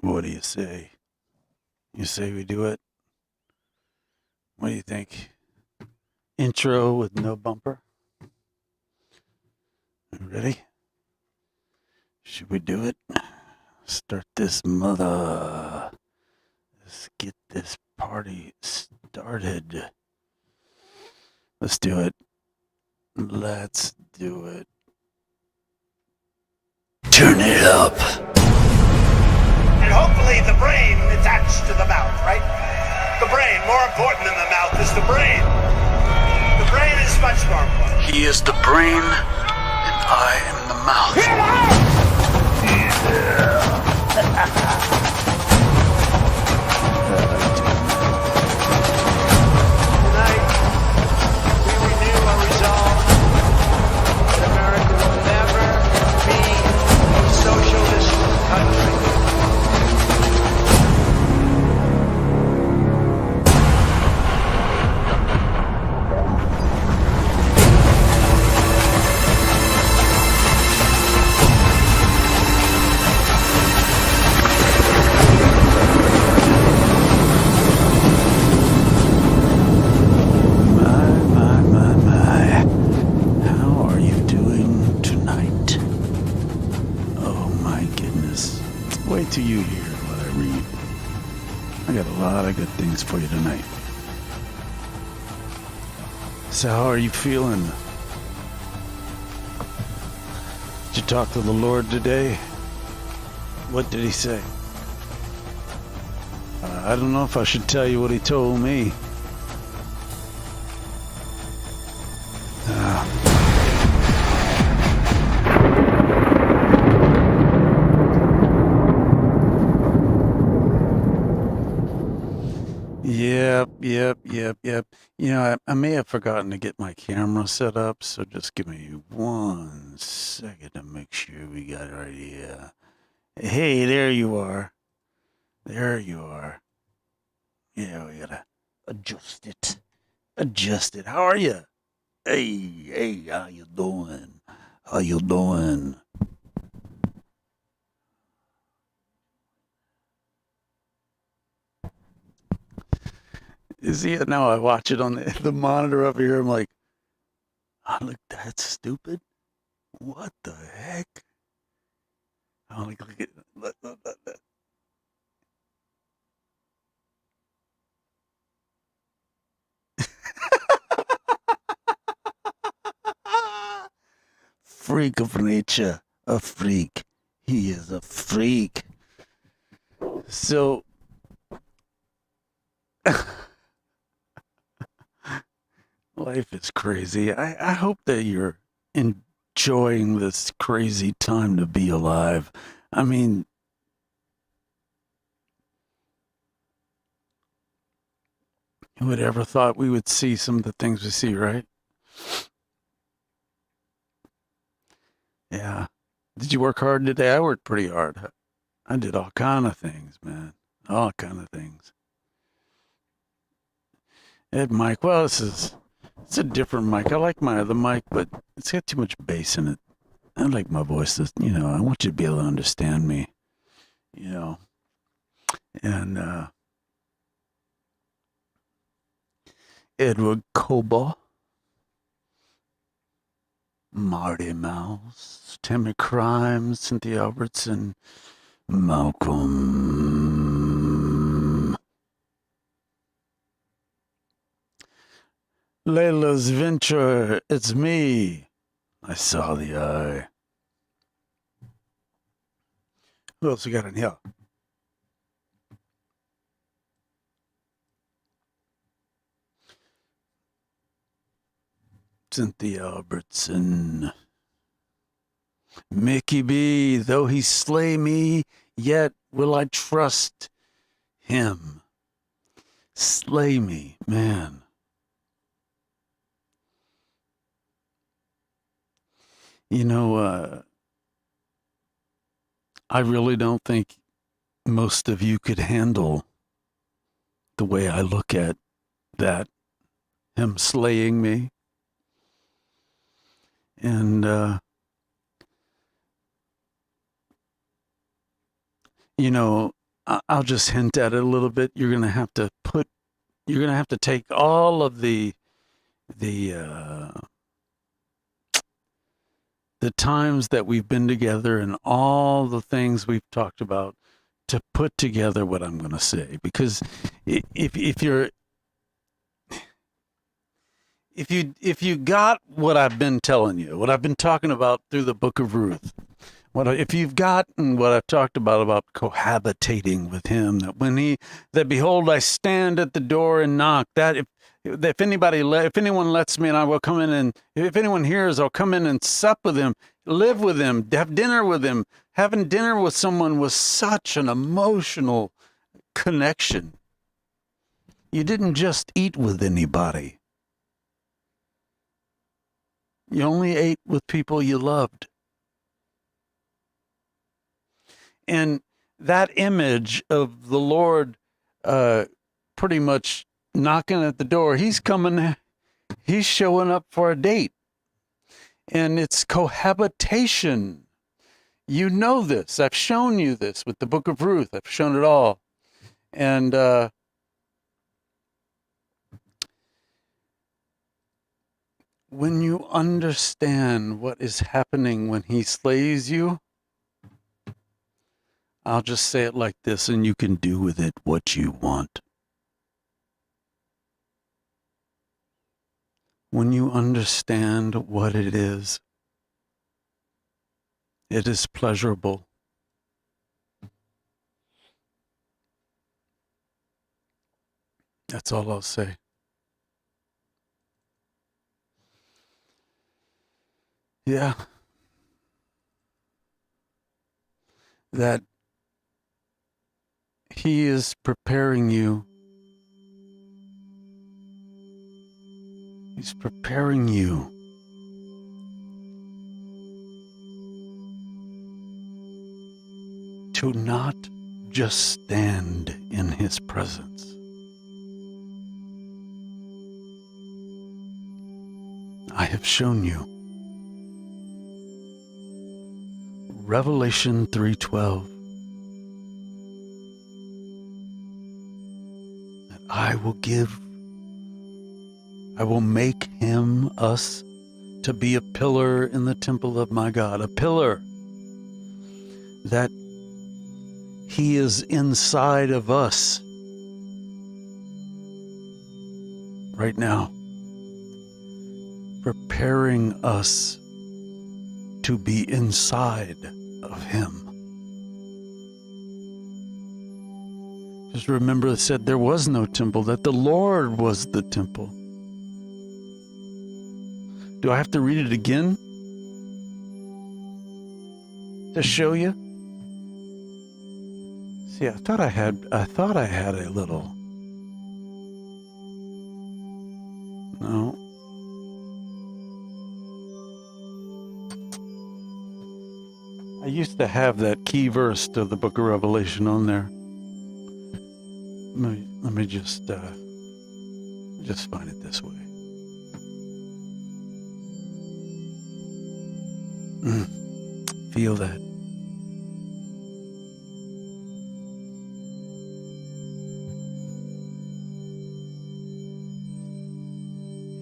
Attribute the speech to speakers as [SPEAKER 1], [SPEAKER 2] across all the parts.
[SPEAKER 1] What do you say? You say we do it? What do you think? Intro with no bumper? Ready? Should we do it? Start this mother. Let's get this party started. Let's do it. Let's do it. Turn it up.
[SPEAKER 2] And hopefully the brain attached to the mouth, right? The brain, more important than the mouth, is the brain. The brain is much more important.
[SPEAKER 1] He is the brain, and I am the mouth.
[SPEAKER 2] Tonight, we renew our resolve that America will never be a socialist country.
[SPEAKER 1] Wait till you hear what I read. I got a lot of good things for you tonight. So how are you feeling? Did you talk to the Lord today? What did he say? I don't know if I should tell you what he told me. Yep. You know, I may have forgotten to get my camera set up, so just give me 1 second to make sure we got it right here. Hey, there you are. There you are. Yeah, we gotta adjust it. Adjust it. How are you? Hey, how you doing? How you doing? You see it now? I watch it on the monitor over here. I'm like, I look that stupid. What the heck? I'm like, look at look. Freak of nature, a freak. He is a freak. So, life is crazy. I hope that you're enjoying this crazy time to be alive. I mean, who would ever thought we would see some of the things we see, right? Yeah. Did you work hard today? I worked pretty hard. I did all kind of things, man. All kind of things. Ed mic. Well, it's a different mic. I like my other mic, but it's got too much bass in it. I like my voice. I want you to be able to understand me. You know, and Edward Koba, Marty Mouse, Tammy Crime, Cynthia Albertson, Malcolm, Layla's Venture. It's me. I saw the eye. Who else we got in here? Cynthia Albertson. Mickey B, though he slay me, yet will I trust him. Slay me, man. I really don't think most of you could handle the way I look at that, him slaying me. And, I'll just hint at it a little bit. You're going to have to take all of the times that we've been together and all the things we've talked about to put together what I'm going to say. Because if you got what I've been telling you, what I've been talking about through the book of Ruth, if you've gotten what I've talked about cohabitating with him, that behold, I stand at the door and knock, that if anyone lets me, and I will come in, and if anyone hears, I'll come in and sup with him, live with him, have dinner with him. Having dinner with someone was such an emotional connection. You didn't just eat with anybody. You only ate with people you loved. And that image of the Lord pretty much knocking at the door, he's showing up for a date. And it's cohabitation. You know this. I've shown you this with the book of Ruth. I've shown it all. And when you understand what is happening when he slays you, I'll just say it like this, and you can do with it what you want. When you understand what it is pleasurable. That's all I'll say. Yeah. That he is preparing you. He's preparing you to not just stand in his presence. I have shown you. Revelation 3:12. That I will give I will make him, us, to be a pillar in the temple of my God, a pillar that he is inside of us right now, preparing us to be inside of him. Just remember it said there was no temple, that the Lord was the temple. Do I have to read it again to show you? See, I thought I had a little. No. I used to have that key verse to the book of Revelation on there. Let me just find it this way. Feel that.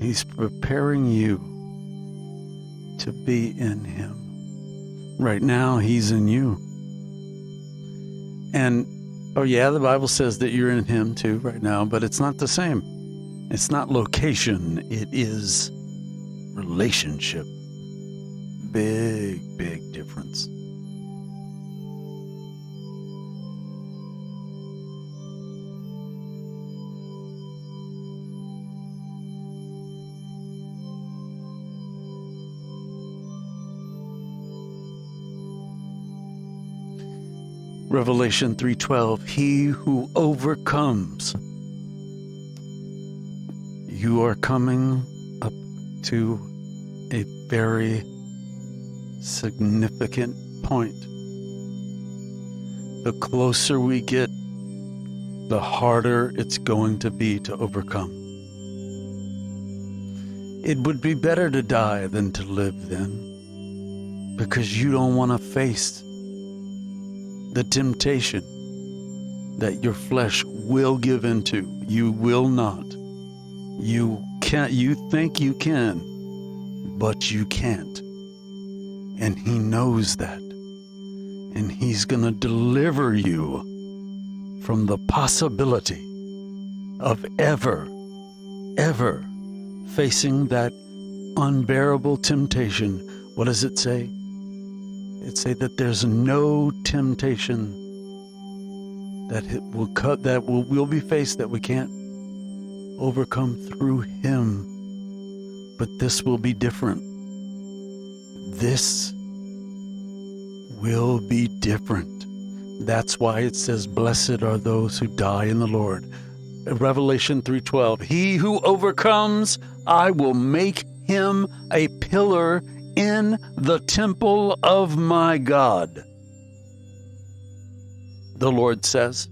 [SPEAKER 1] He's preparing you to be in him. Right now, he's in you. And, oh yeah, the Bible says that you're in him too right now, but it's not the same. It's not location. It is relationship. Big, big difference. Revelation 3:12, he who overcomes. You are coming up to a very significant point. The closer we get, the harder it's going to be to overcome. It would be better to die than to live then, because you don't want to face the temptation that your flesh will give into. You will not. You can't. You think you can, but you can't. And he knows that. And he's going to deliver you from the possibility of ever facing that unbearable temptation. What does it say? It say that there's no temptation that will be faced that we can't overcome through him. But this will be different. This will be different. That's why it says, blessed are those who die in the Lord. Revelation 3:12, he who overcomes, I will make him a pillar in the temple of my God. The Lord says.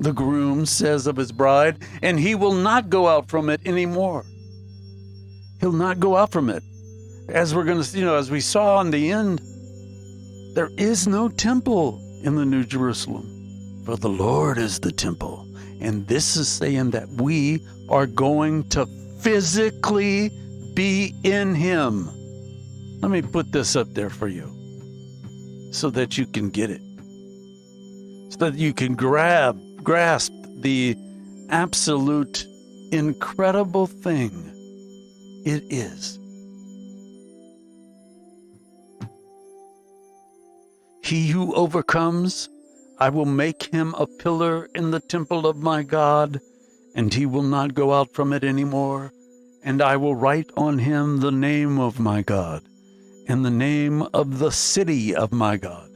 [SPEAKER 1] The groom says of his bride, and he will not go out from it anymore. He'll not go out from it. As we're going to, as we saw in the end, there is no temple in the New Jerusalem, for the Lord is the temple. And this is saying that we are going to physically be in him. Let me put this up there for you so that you can get it, so that you can grasp the absolute incredible thing it is. He who overcomes, I will make him a pillar in the temple of my God, and he will not go out from it anymore. And I will write on him the name of my God, and the name of the city of my God,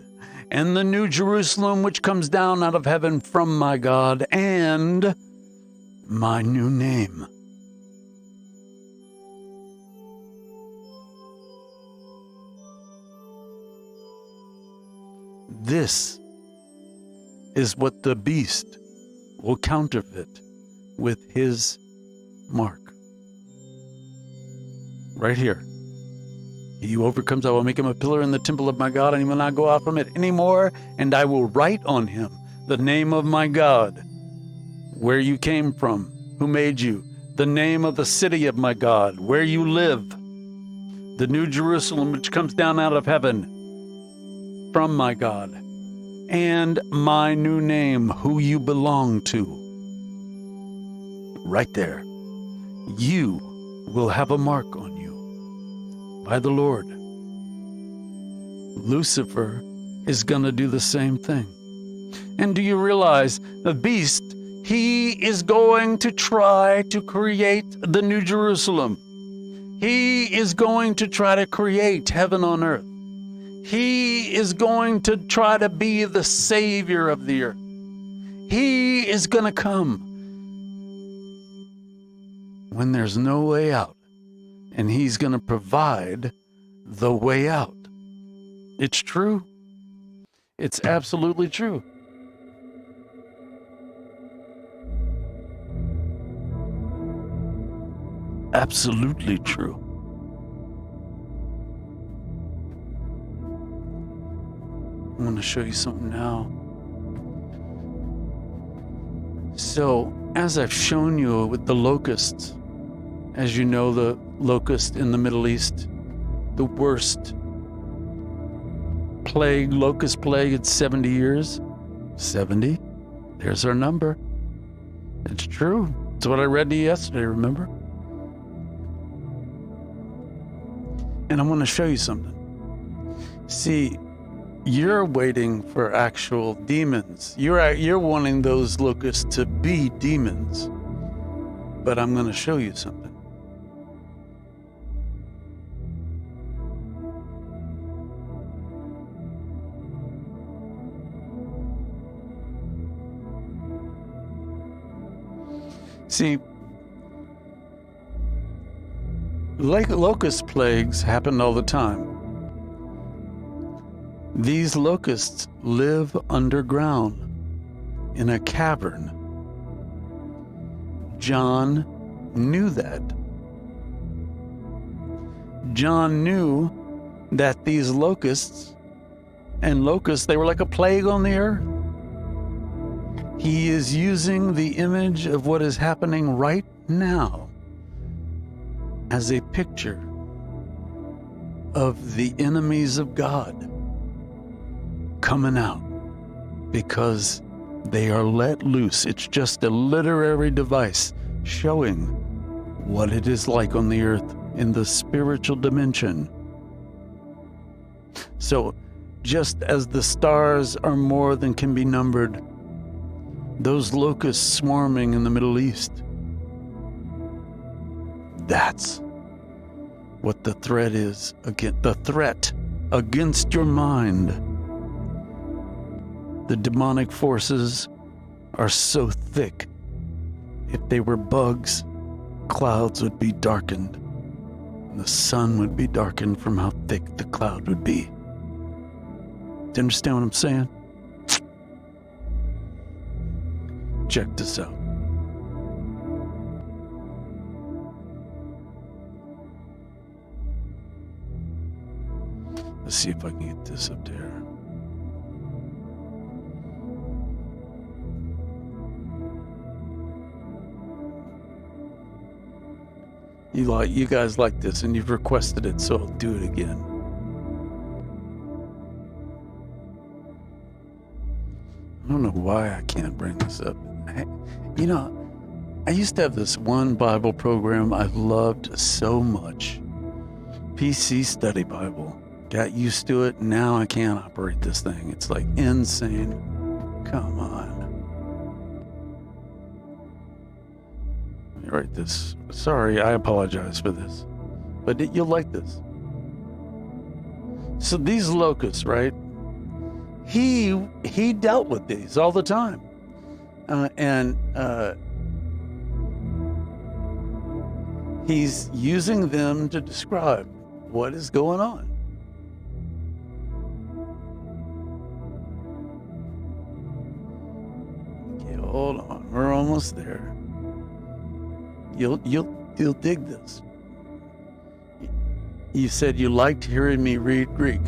[SPEAKER 1] and the new Jerusalem which comes down out of heaven from my God, and my new name. This is what the beast will counterfeit with his mark. Right here. He who overcomes, I will make him a pillar in the temple of my God, and he will not go out from it anymore. And I will write on him the name of my God, where you came from, who made you, the name of the city of my God, where you live, the new Jerusalem which comes down out of heaven from my God, and my new name, who you belong to. Right there, you will have a mark on you by the Lord. Lucifer is going to do the same thing. And do you realize the beast, he is going to try to create the New Jerusalem. He is going to try to create heaven on earth. He is going to try to be the savior of the earth. He is going to come when there's no way out, and he's going to provide the way out. It's true. It's absolutely true. Absolutely true. I'm going to show you something now. So, as I've shown you with the locusts, as you know, the locust in the Middle East, the worst plague, locust plague, it's 70 years. 70? There's our number. It's true. It's what I read to you yesterday, remember? And I want to show you something. See, you're waiting for actual demons. You're wanting those locusts to be demons. But I'm going to show you something. See, locust plagues happened all the time. These locusts live underground in a cavern. John knew that. John knew that these locusts, they were like a plague on the earth. He is using the image of what is happening right now as a picture of the enemies of God coming out because they are let loose. It's just a literary device showing what it is like on the earth in the spiritual dimension. So, just as the stars are more than can be numbered, those locusts swarming in the Middle East, that's what the threat is, the threat against your mind. The demonic forces are so thick. If they were bugs, clouds would be darkened, and the sun would be darkened from how thick the cloud would be. Do you understand what I'm saying? Check this out. Let's see if I can get this up there. You guys like this, and you've requested it, so I'll do it again. I don't know why I can't bring this up. I used to have this one Bible program I loved so much. PC Study Bible. Got used to it. Now I can't operate this thing. It's like insane. Come on. Let me write this. Sorry, I apologize for this. But you'll like this. So these locusts, right? He dealt with these all the time. He's using them to describe what is going on. Okay, hold on. We're almost there. You'll dig this. You said you liked hearing me read Greek.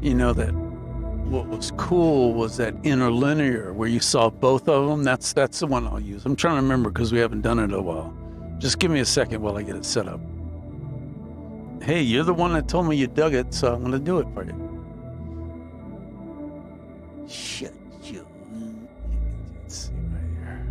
[SPEAKER 1] You know that what was cool was that interlinear where you saw both of them. That's the one I'll use. I'm trying to remember because we haven't done it in a while. Just give me a second while I get it set up. Hey, you're the one that told me you dug it, so I'm going to do it for you. Shut you. Let's see right here.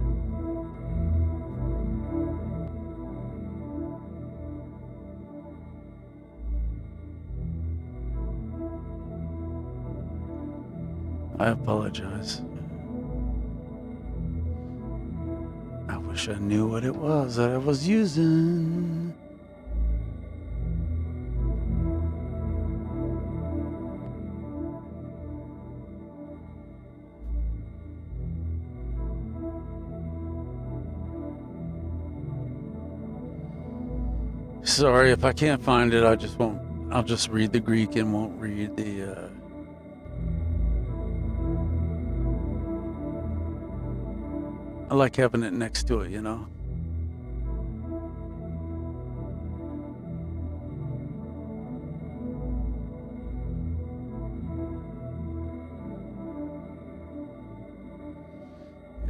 [SPEAKER 1] I apologize. I wish I knew what it was that I was using. Sorry if I can't find it. I'll just read the Greek and won't read the I like having it next to it, you know.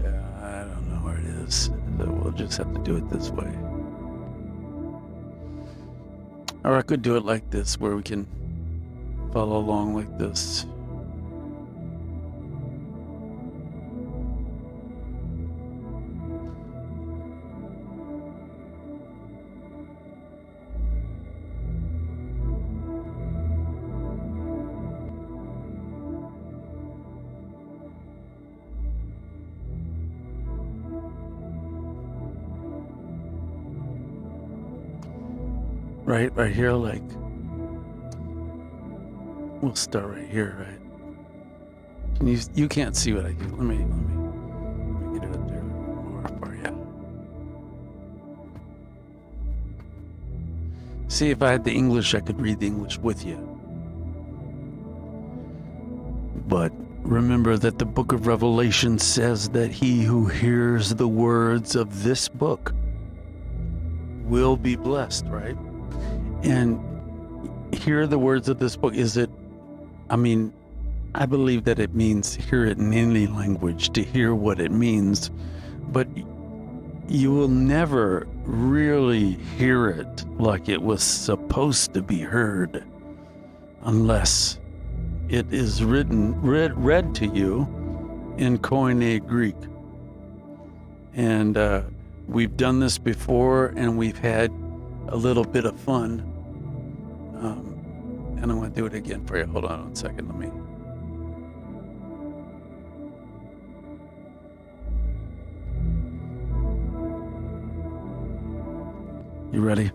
[SPEAKER 1] Yeah, I don't know where it is. So we'll just have to do it this way. Or I could do it like this, where we can follow along like this. Right here, like, we'll start right here, right? Can you can't see what I do. Let me get it up there more for you. See, if I had the English, I could read the English with you. But remember that the book of Revelation says that he who hears the words of this book will be blessed, right? And hear the words of this book. I believe that it means hear it in any language, to hear what it means, but you will never really hear it like it was supposed to be heard unless it is read to you in Koine Greek. And we've done this before, and we've had a little bit of fun. And I'm going to do it again for you. Hold on 1 second. Let me. You ready?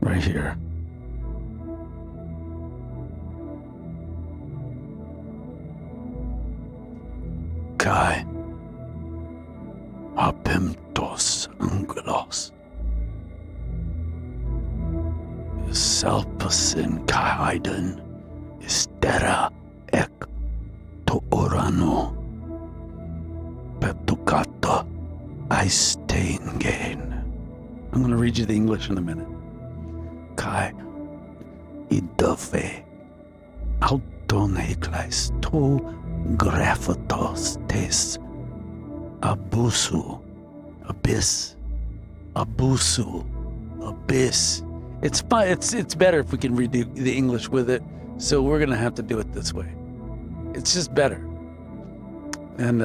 [SPEAKER 1] Right here. Kai apemptos angelos. Salpasin kaiden istera ek to orano petukata aisteingen. I'm going to read you the English in a minute. Kai idove autonekleis to graphatos tes abusu abyss abusu abyss. It's fine. It's better if we can read the English with it. So we're going to have to do it this way. It's just better. And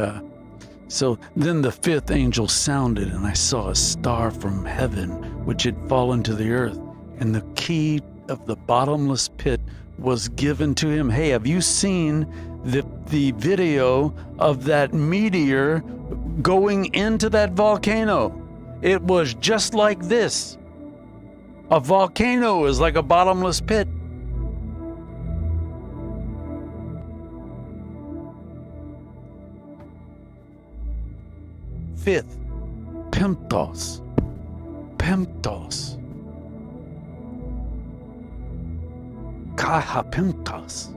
[SPEAKER 1] so then the fifth angel sounded, and I saw a star from heaven, which had fallen to the earth, and the key of the bottomless pit was given to him. Hey, have you seen the video of that meteor going into that volcano? It was just like this. A volcano is like a bottomless pit. Fifth, Pemptos. Kaihapemptos.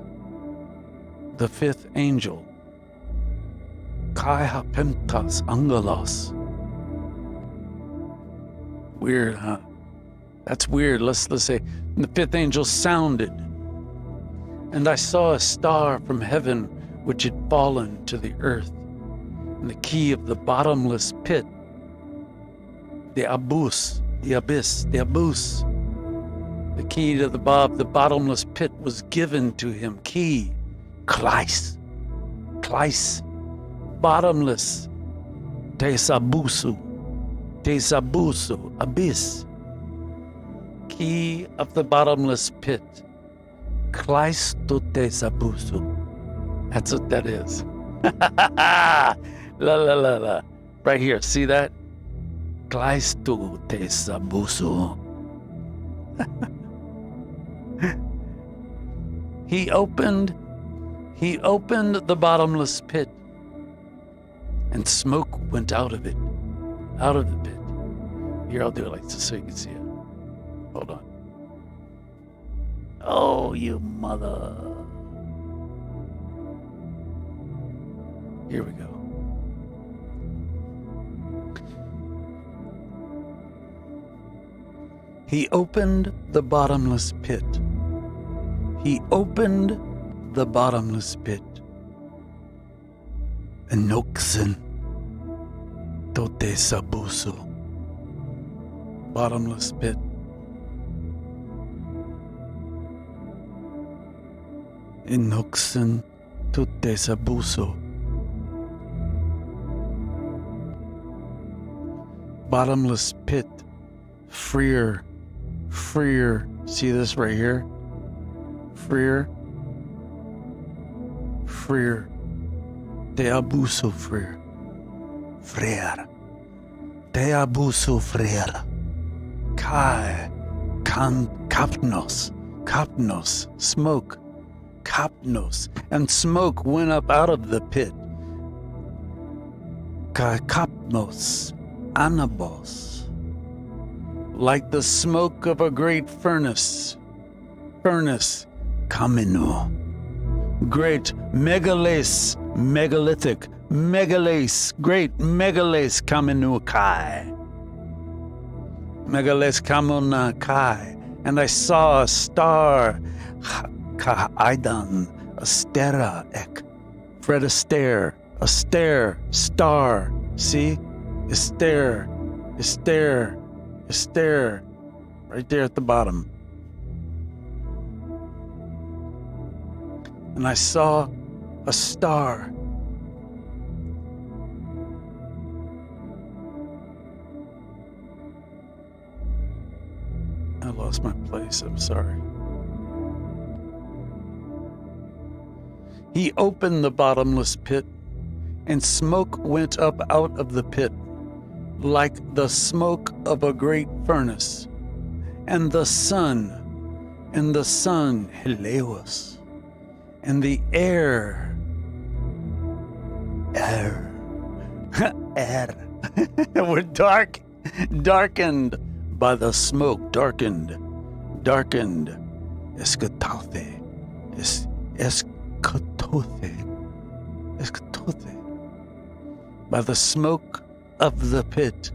[SPEAKER 1] The fifth angel. Kaihapemptos angelos. Weird, huh? That's weird. Let's say the fifth angel sounded. And I saw a star from heaven which had fallen to the earth, and the key of the bottomless pit, the abyss, the key to the bottomless pit was given to him. Key, Kleis, bottomless, tesabusu, abyss. Key of the bottomless pit. Kleistotesabusu. That's what that is. La. Right here, see that? Kleistotesabusu. He opened the bottomless pit, and smoke went out of it, out of the pit. Here, I'll do it like this so you can see it. Hold on. Oh, you mother. Here we go. He opened the bottomless pit. He opened the bottomless pit. Enoxen tote sabuso. Bottomless pit. Enoxen tote sabuso. Bottomless pit. Freer. See this right here? Freer. Te abuso freer. Te abuso freer. Kai. Kapnos. Smoke. Kapnos. And smoke went up out of the pit. Kai kapnos. Anabos. Like the smoke of a great furnace. Kaminu. Great megalithic, great megales kaminu kai. Megales kamuna kai. And I saw a star, Ka'aidan, astera ek. Fred Astaire, star. See? Astaire. Right there at the bottom. And I saw a star. I lost my place, I'm sorry. He opened the bottomless pit, and smoke went up out of the pit, like the smoke of a great furnace. And the sun, Heleos, and the air were darkened by the smoke, darkened, escatothe, by the smoke of the pit.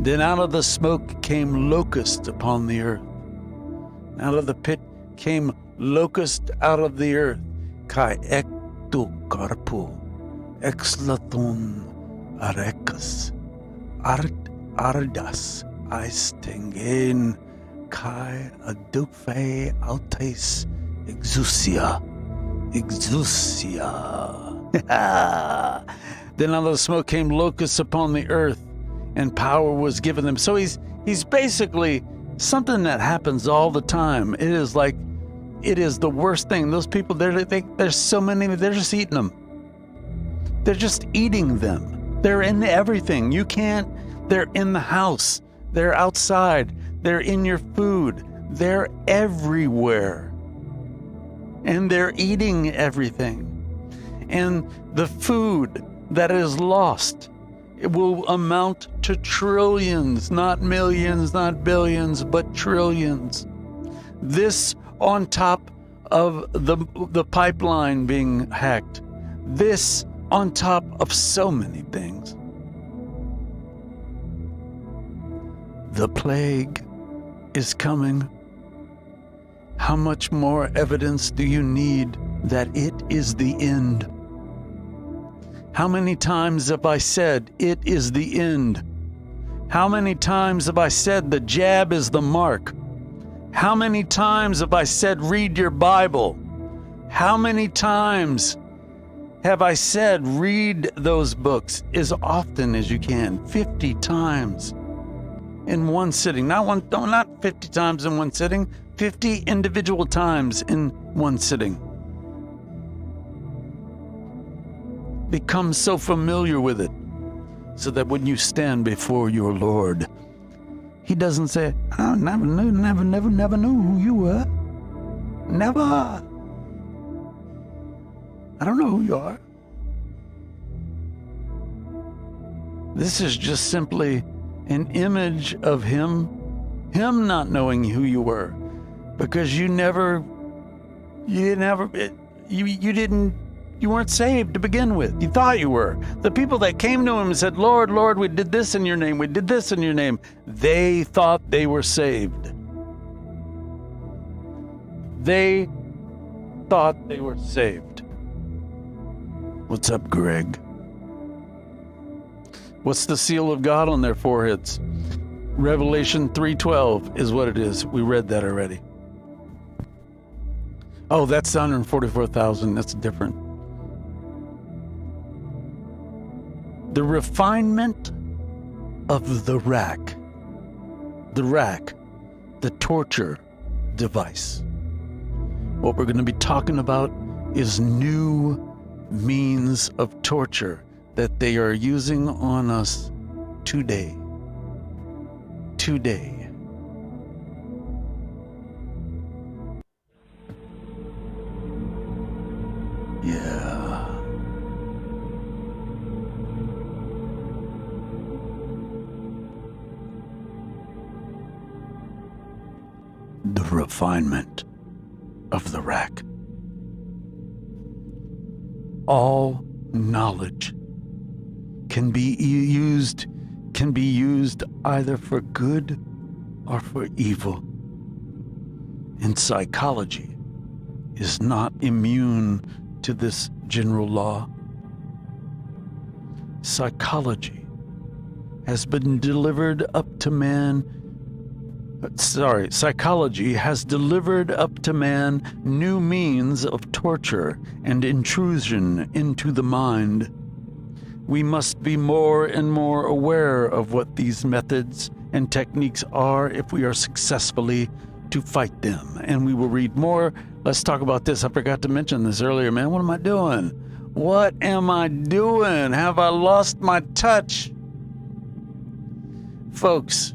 [SPEAKER 1] Then out of the smoke came locust upon the earth. Out of the pit came locust out of the earth. Kai ektu karpu, exlathon arekas, ardas aistengen, kai adukfe autes exousia. Then out of the smoke came locusts upon the earth, and power was given them. So he's basically something that happens all the time. It is the worst thing. Those people, there's so many, they're just eating them. They're just eating them. They're in everything. They're in the house. They're outside. They're in your food. They're everywhere. And they're eating everything. And the food that is lost, it will amount to trillions, not millions, not billions, but trillions. This on top of the pipeline being hacked. This on top of so many things. The plague is coming. How much more evidence do you need that it is the end? How many times have I said it is the end? How many times have I said the jab is the mark? How many times have I said read your Bible? How many times have I said read those books as often as you can? 50 times in one sitting. Not 50 times in one sitting, 50 individual times in one sitting. Become so familiar with it so that when you stand before your Lord, He doesn't say, I never knew who you were. Never. I don't know who you are. This is just simply an image of Him not knowing who you were, because you weren't saved to begin with. You thought you were. The people that came to Him and said, Lord, Lord, we did this in your name, we did this in your name, they thought they were saved. They thought they were saved. What's up, Greg? What's the seal of God on their foreheads? Revelation 3:12 is what it is. We read that already. Oh, that's 144,000. That's different. The refinement of the rack, the torture device. What we're going to be talking about is new means of torture that they are using on us today. Yeah. The refinement of the rack. All knowledge can be used either for good or for evil. And psychology is not immune to this general law. Psychology has delivered up to man new means of torture and intrusion into the mind. We must be more and more aware of what these methods and techniques are if we are successfully to fight them. And we will read more. Let's talk about this. I forgot to mention this earlier, man. What am I doing? What am I doing? Have I lost my touch? Folks.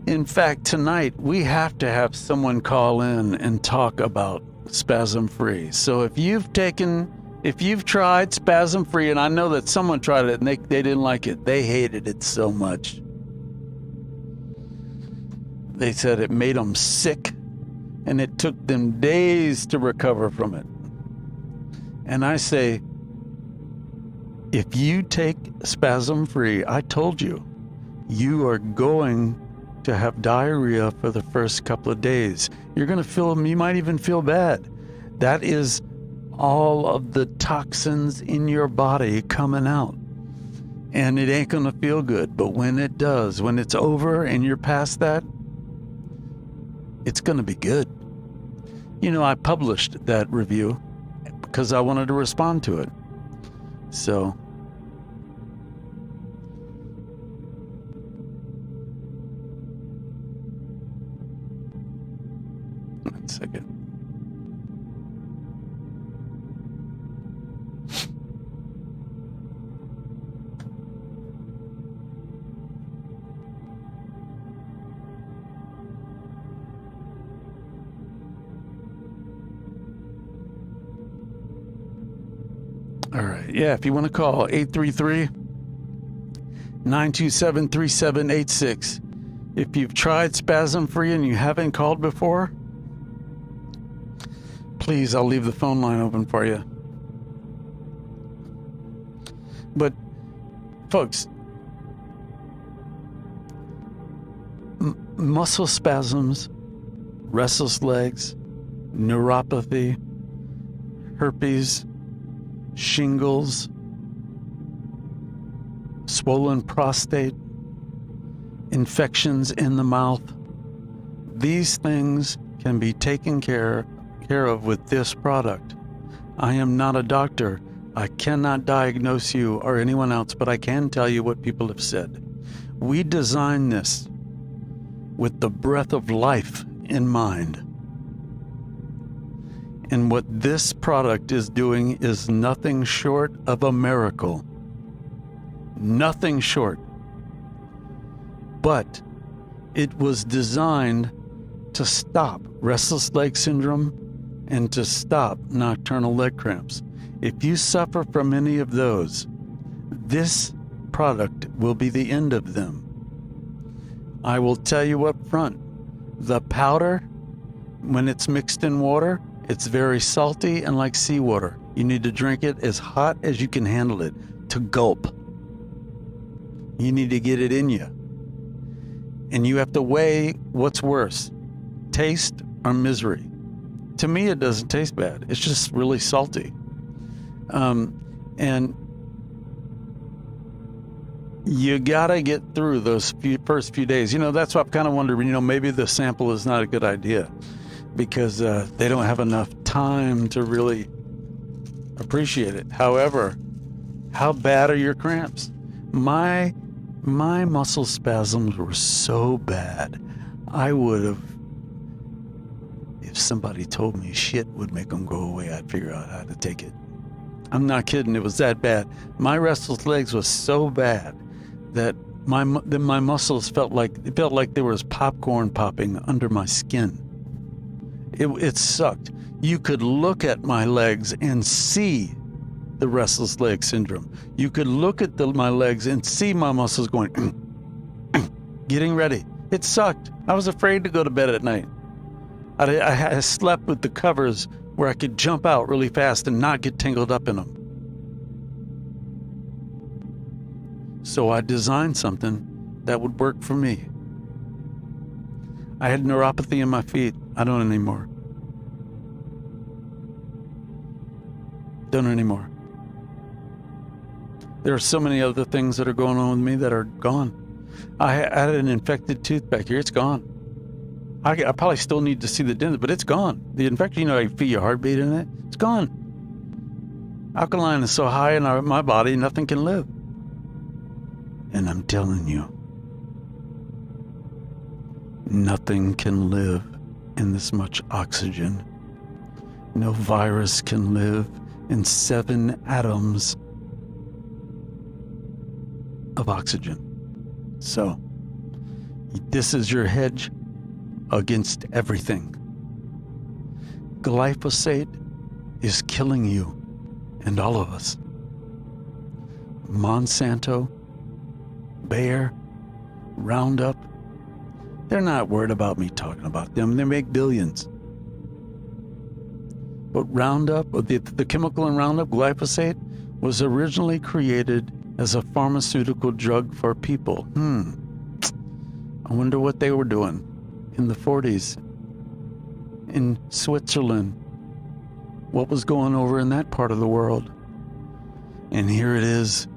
[SPEAKER 1] In fact, tonight we have to have someone call in and talk about spasm free. So if you've tried spasm free, and I know that someone tried it and they didn't like it, they hated it so much. They said it made them sick and it took them days to recover from it. And I say, if you take spasm free, I told you, you are going to have diarrhea for the first couple of days. You might even feel bad. That is all of the toxins in your body coming out. And it ain't gonna feel good, but when it does, when it's over and you're past that, it's gonna be good. I published that review because I wanted to respond to it. So, one second. All right. Yeah, if you want to call 833-927-3786. If you've tried spasm free and you haven't called before, please, I'll leave the phone line open for you. But folks, muscle spasms, restless legs, neuropathy, herpes, shingles, swollen prostate, infections in the mouth. These things can be taken care of with this product. I am not a doctor. I cannot diagnose you or anyone else, but I can tell you what people have said. We designed this with the breath of life in mind. And what this product is doing is nothing short of a miracle. Nothing short. But it was designed to stop restless leg syndrome and to stop nocturnal leg cramps. If you suffer from any of those, this product will be the end of them. I will tell you up front, the powder, when it's mixed in water, it's very salty and like seawater. You need to drink it as hot as you can handle it, to gulp. You need to get it in you. And you have to weigh what's worse, taste or misery. To me, it doesn't taste bad. It's just really salty. And you gotta get through those first few days. That's what I'm kind of wondering, maybe the sample is not a good idea because they don't have enough time to really appreciate it. However, how bad are your cramps? My muscle spasms were so bad, I would have, if somebody told me shit would make them go away, I'd figure out how to take it. I'm not kidding, it was that bad. My restless legs was so bad that my muscles felt like there was popcorn popping under my skin. It sucked. You could look at my legs and see the restless leg syndrome. You could look at my legs and see my muscles going, getting ready. It sucked. I was afraid to go to bed at night. I slept with the covers where I could jump out really fast and not get tangled up in them. So I designed something that would work for me. I had neuropathy in my feet. I don't anymore. Don't anymore. There are so many other things that are going on with me that are gone. I had an infected tooth back here. It's gone. I probably still need to see the dentist, but it's gone. The infection, I feel your heartbeat in it. It's gone. Alkaline is so high in my body, nothing can live. And I'm telling you, nothing can live in this much oxygen. No virus can live in 7 atoms of oxygen. So, this is your hedge against everything. Glyphosate is killing you and all of us. Monsanto, Bayer, Roundup, they're not worried about me talking about them. They make billions. But Roundup, or the chemical in Roundup, glyphosate, was originally created as a pharmaceutical drug for people. I wonder what they were doing in the 40s in Switzerland. What was going over in that part of the world? And here it is,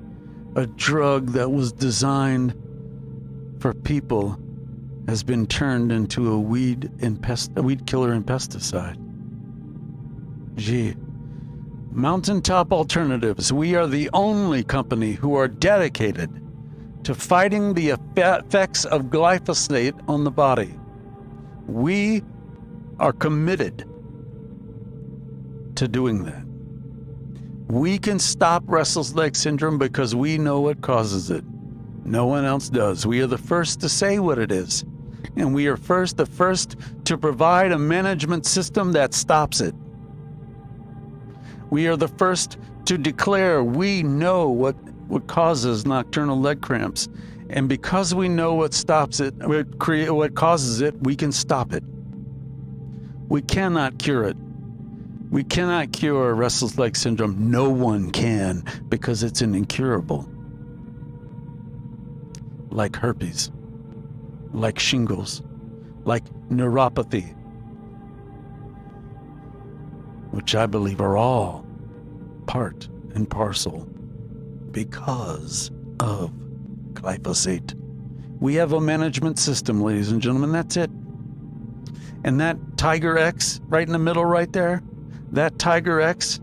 [SPEAKER 1] a drug that was designed for people has been turned into a weed killer and pesticide. Gee. Mountaintop Alternatives. We are the only company who are dedicated to fighting the effects of glyphosate on the body. We are committed to doing that. We can stop restless leg syndrome because we know what causes it. No one else does. We are the first to say what it is. And we are the first to provide a management system that stops it. We are the first to declare we know what causes nocturnal leg cramps. And because we know what stops it, what causes it, we can stop it. We cannot cure it. We cannot cure restless leg syndrome. No one can, because it's an incurable. Like herpes, like shingles, like neuropathy, which I believe are all part and parcel because of glyphosate. We have a management system, ladies and gentlemen, that's it. And that Tiger X right in the middle right there, that Tiger X,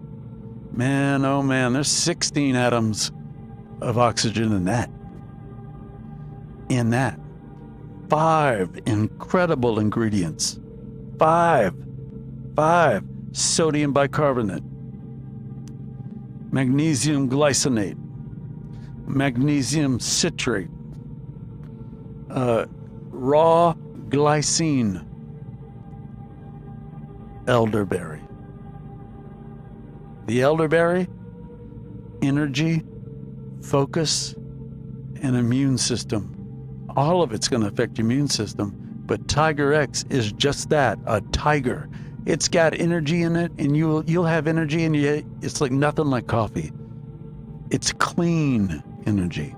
[SPEAKER 1] man, oh man, there's 16 atoms of oxygen in that. In that. 5 incredible ingredients. 5 sodium bicarbonate, magnesium glycinate, magnesium citrate, raw glycine, elderberry. The elderberry, energy, focus, and immune system. All of it's going to affect your immune system, but Tiger X is just that, a tiger. It's got energy in it, and you'll have energy, and it's like nothing like coffee. It's clean energy.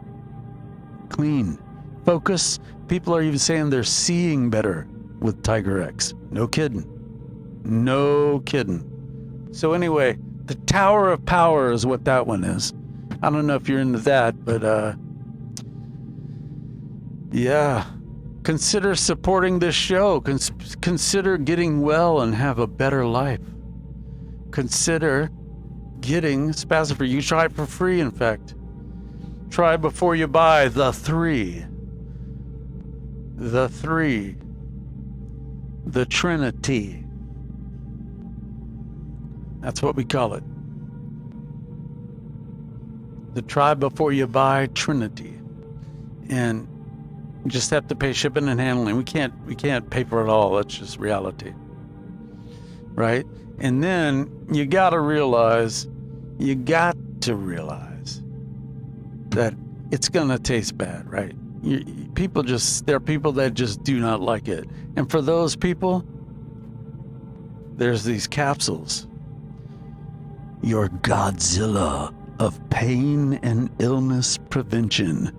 [SPEAKER 1] Clean. Focus. People are even saying they're seeing better with Tiger X. No kidding. No kidding. So anyway, the Tower of Power is what that one is. I don't know if you're into that, but yeah. Consider supporting this show. Consider getting well and have a better life. Consider getting Spasm Free. You try it for free, in fact. Try before you buy the 3. The 3. The Trinity. That's what we call it. The Try Before You Buy Trinity. And you just have to pay shipping and handling. We can't pay for it all. That's just reality. Right? And then you got to realize that it's going to taste bad, right? There are people that just do not like it. And for those people, there's these capsules. Your Godzilla of pain and illness prevention.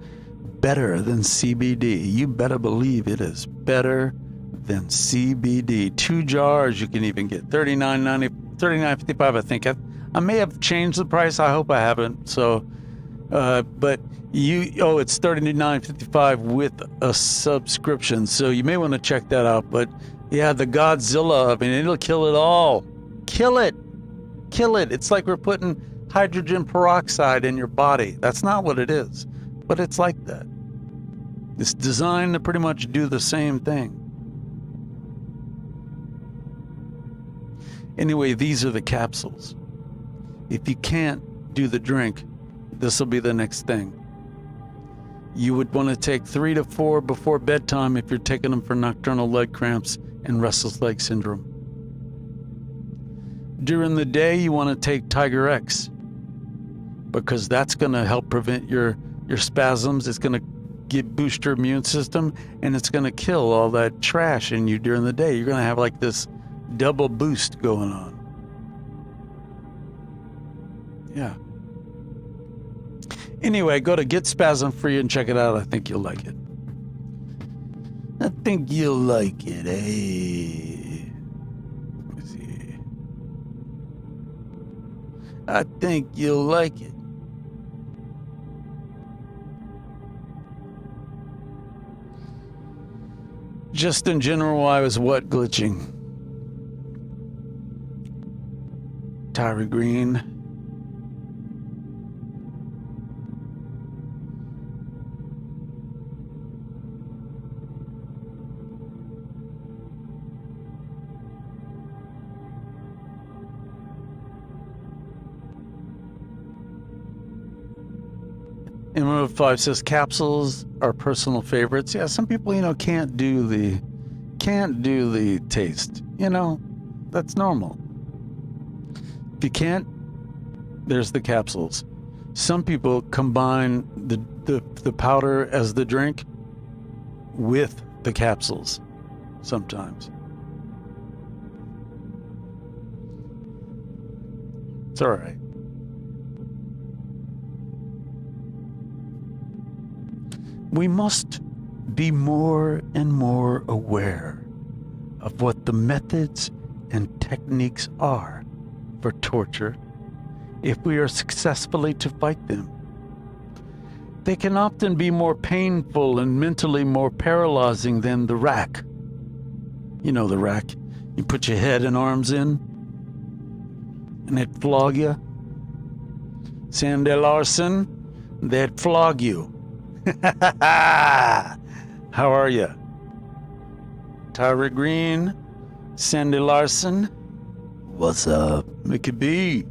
[SPEAKER 1] Better than CBD. You better believe it is better than CBD. 2 jars you can even get. $39.55, I think. I may have changed the price. I hope I haven't. So, but it's $39.55 with a subscription. So you may want to check that out. But yeah, the Godzilla, I mean, it'll kill it all. Kill it. Kill it. It's like we're putting hydrogen peroxide in your body. That's not what it is. But it's like that. It's designed to pretty much do the same thing. Anyway, these are the capsules. If you can't do the drink, this will be the next thing. You would want to take 3 to 4 before bedtime if you're taking them for nocturnal leg cramps and restless leg syndrome. During the day, you want to take Tiger X because that's going to help prevent your spasms. It's going to boost your immune system, and it's going to kill all that trash in you during the day. You're going to have like this double boost going on. Yeah. Anyway, go to Get Spasm Free and check it out. I think you'll like it. I think you'll like it, eh? Let me see. I think you'll like it. Just in general, I was what glitching? Tyree Green. Emerald 5 says capsules are personal favorites. Yeah, some people, can't do the taste. That's normal. If you can't, there's the capsules. Some people combine the powder as the drink with the capsules sometimes. It's all right. We must be more and more aware of what the methods and techniques are for torture if we are successfully to fight them. They can often be more painful and mentally more paralyzing than the rack. You know the rack. You put your head and arms in, and they'd flog you. Sandy Larson, they'd flog you. How are you? Tyra Green, Sandy Larson, what's up? Mickey B.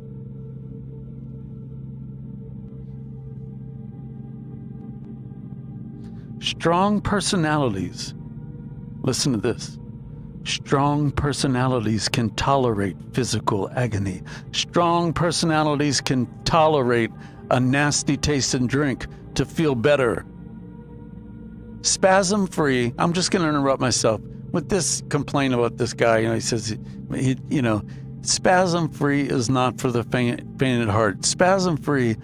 [SPEAKER 1] Strong personalities. Listen to this. Strong personalities can tolerate physical agony. Strong personalities can tolerate a nasty tasting drink to feel better. Spasm-free, I'm just going to interrupt myself with this complaint about this guy. He says, spasm-free is not for the faint at heart. Spasm-free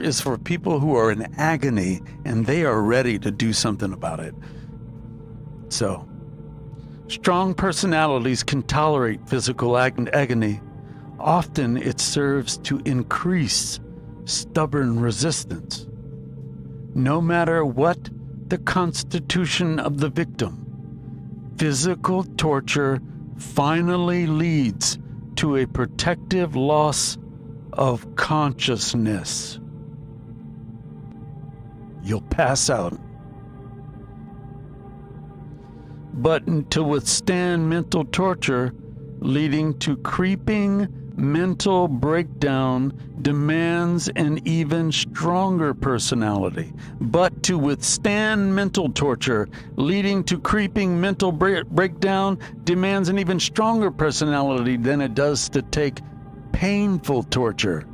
[SPEAKER 1] is for people who are in agony and they are ready to do something about it. So, strong personalities can tolerate physical agony. Often it serves to increase stubborn resistance. No matter what the constitution of the victim, physical torture finally leads to a protective loss of consciousness. You'll pass out. But to withstand mental torture leading to creeping mental breakdown demands an even stronger personality. But to withstand mental torture leading to creeping mental breakdown demands an even stronger personality than it does to take painful torture.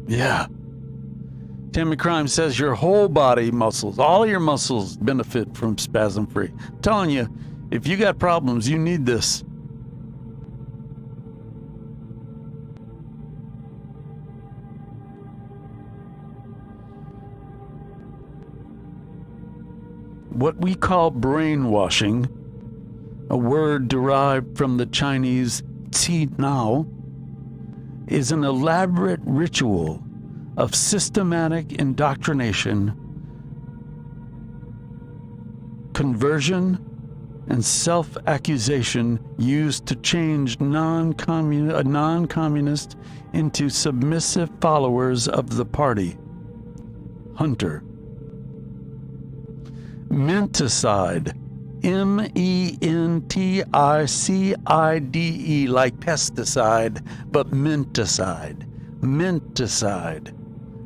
[SPEAKER 1] Yeah. Tammy Crime says your whole body muscles, all your muscles benefit from spasm-free. I'm telling you, if you got problems, you need this. What we call brainwashing, a word derived from the Chinese qi nao, is an elaborate ritual of systematic indoctrination, conversion, and self-accusation used to change non-communist into submissive followers of the party. Hunter. Menticide. menticide, like pesticide, but menticide. Menticide.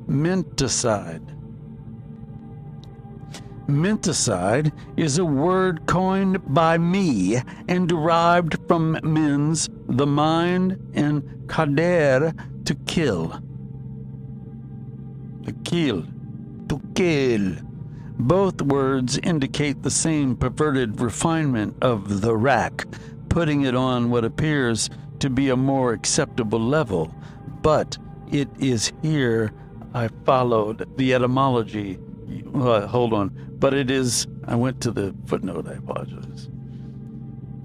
[SPEAKER 1] Menticide. Menticide is a word coined by me and derived from mens, the mind, and kader, to kill. To kill. To kill. Both words indicate the same perverted refinement of the rack, putting it on what appears to be a more acceptable level. But it is here I followed the etymology. Hold on. But it is, I went to the footnote, I apologize.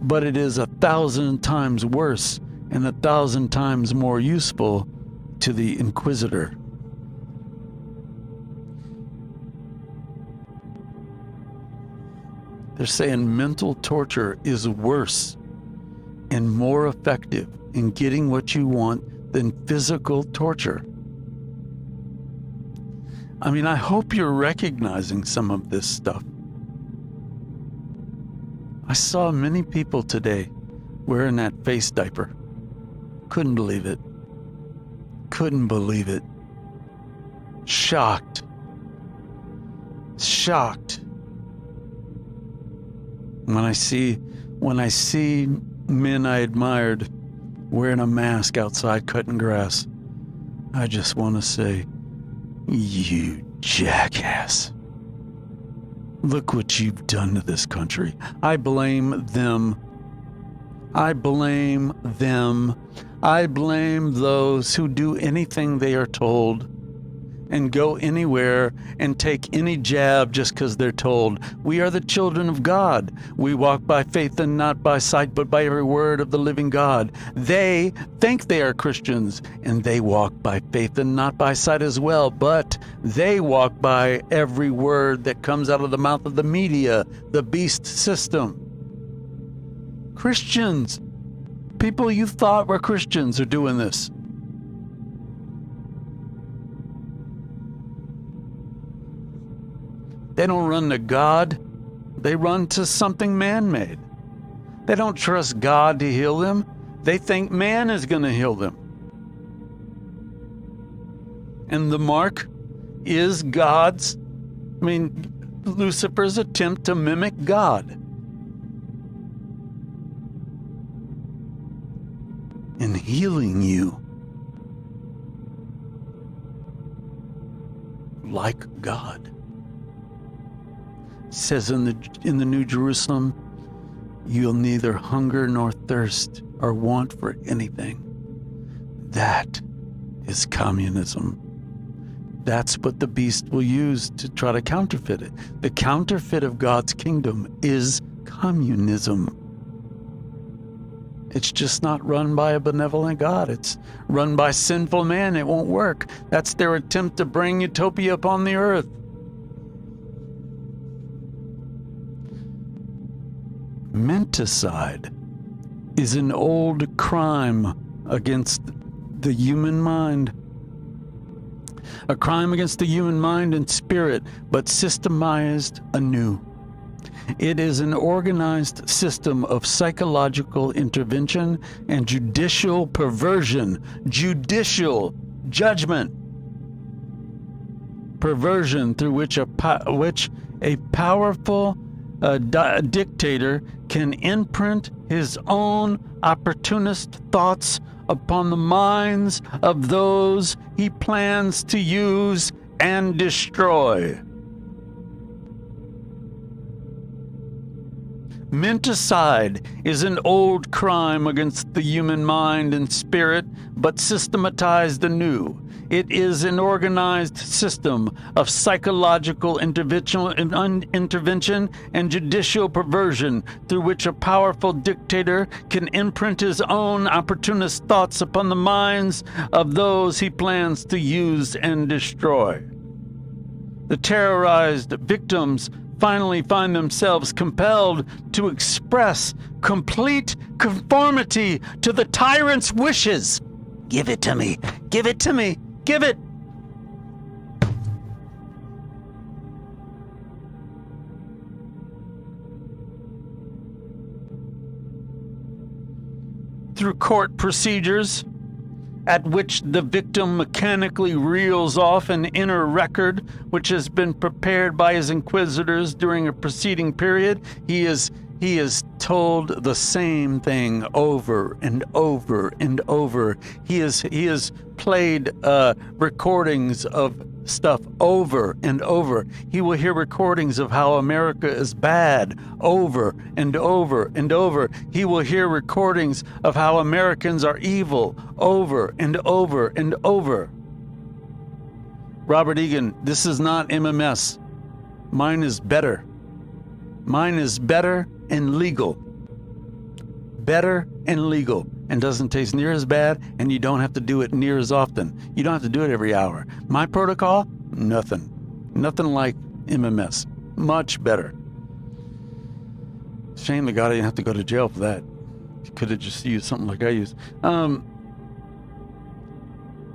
[SPEAKER 1] But it is 1,000 times worse and 1,000 times more useful to the inquisitor. They're saying mental torture is worse and more effective in getting what you want than physical torture. I mean, I hope you're recognizing some of this stuff. I saw many people today wearing that face diaper. Couldn't believe it. Couldn't believe it. Shocked. Shocked. When I see men I admired wearing a mask outside cutting grass, I just want to say, you jackass. Look what you've done to this country. I blame them. I blame them. I blame those who do anything they are told and go anywhere and take any jab just because they're told, we are the children of God. We walk by faith and not by sight, but by every word of the living God. They think they are Christians, and they walk by faith and not by sight as well, but they walk by every word that comes out of the mouth of the media, the beast system. Christians, people you thought were Christians, are doing this. They don't run to God. They run to something man-made. They don't trust God to heal them. They think man is going to heal them. And the mark is Lucifer's attempt to mimic God. In healing you like God. It says in the New Jerusalem, you'll neither hunger nor thirst or want for anything. That is communism. That's what the beast will use to try to counterfeit it. The counterfeit of God's kingdom is communism. It's just not run by a benevolent God. It's run by sinful man. It won't work. That's their attempt to bring utopia upon the earth. Menticide is an old crime against the human mind. A crime against the human mind and spirit, but systemized anew. It is an organized system of psychological intervention and judicial perversion, judicial judgment, perversion through which a powerful dictator can imprint his own opportunist thoughts upon the minds of those he plans to use and destroy. Menticide is an old crime against the human mind and spirit, but systematized anew. It is an organized system of psychological intervention and judicial perversion through which a powerful dictator can imprint his own opportunist thoughts upon the minds of those he plans to use and destroy. The terrorized victims finally find themselves compelled to express complete conformity to the tyrant's wishes. Give it to me. Give it to me. Give it. Through court procedures at which the victim mechanically reels off an inner record which has been prepared by his inquisitors during a preceding period, he is told the same thing over and over and over. He has played recordings of stuff over and over. He will hear recordings of how America is bad over and over and over. He will hear recordings of how Americans are evil over and over and over. Robert Egan, this is not MMS. Mine is better. Mine is better and legal. Better and legal, and doesn't taste near as bad, and you don't have to do it near as often. You don't have to do it every hour. My protocol, nothing like MMS. Much better. Shame the guy didn't have to go to jail for that. He could have just used something like I used.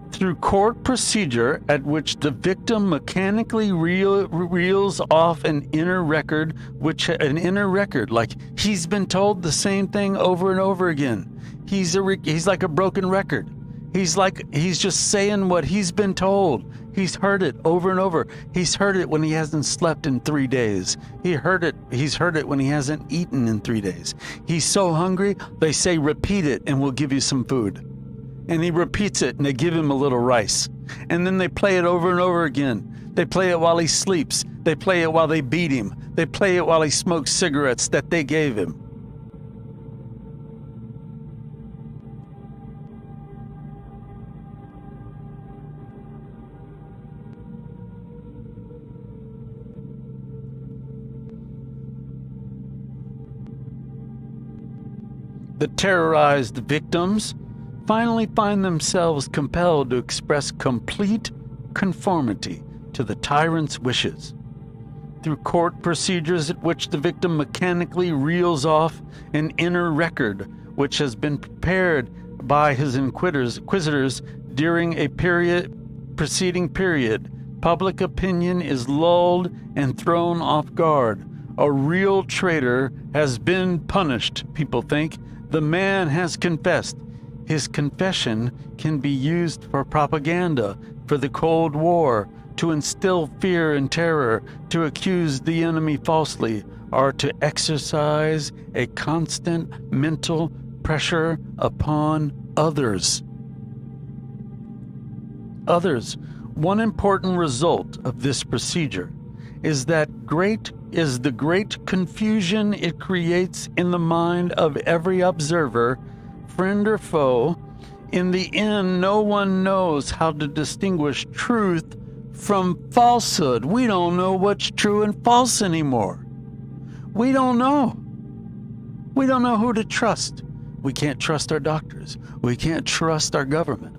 [SPEAKER 1] Through court procedure at which the victim mechanically reels off an inner record, like he's been told the same thing over and over again. He's like a broken record. He's just saying what he's been told. He's heard it over and over. He's heard it when he hasn't slept in 3 days. He's heard it when he hasn't eaten in 3 days. He's so hungry, they say, repeat it and we'll give you some food. And he repeats it, and they give him a little rice. And then they play it over and over again. They play it while he sleeps. They play it while they beat him. They play it while he smokes cigarettes that they gave him. The terrorized victims finally find themselves compelled to express complete conformity to the tyrant's wishes. Through court procedures at which the victim mechanically reels off an inner record which has been prepared by his inquisitors during a preceding period, public opinion is lulled and thrown off guard. A real traitor has been punished, people think. The man has confessed. His confession can be used for propaganda, for the Cold War, to instill fear and terror, to accuse the enemy falsely, or to exercise a constant mental pressure upon others. One important result of this procedure is the great confusion it creates in the mind of every observer, friend or foe. In the end, no one knows how to distinguish truth from falsehood. We don't know what's true and false anymore. We don't know. We don't know who to trust. We can't trust our doctors. We can't trust our government.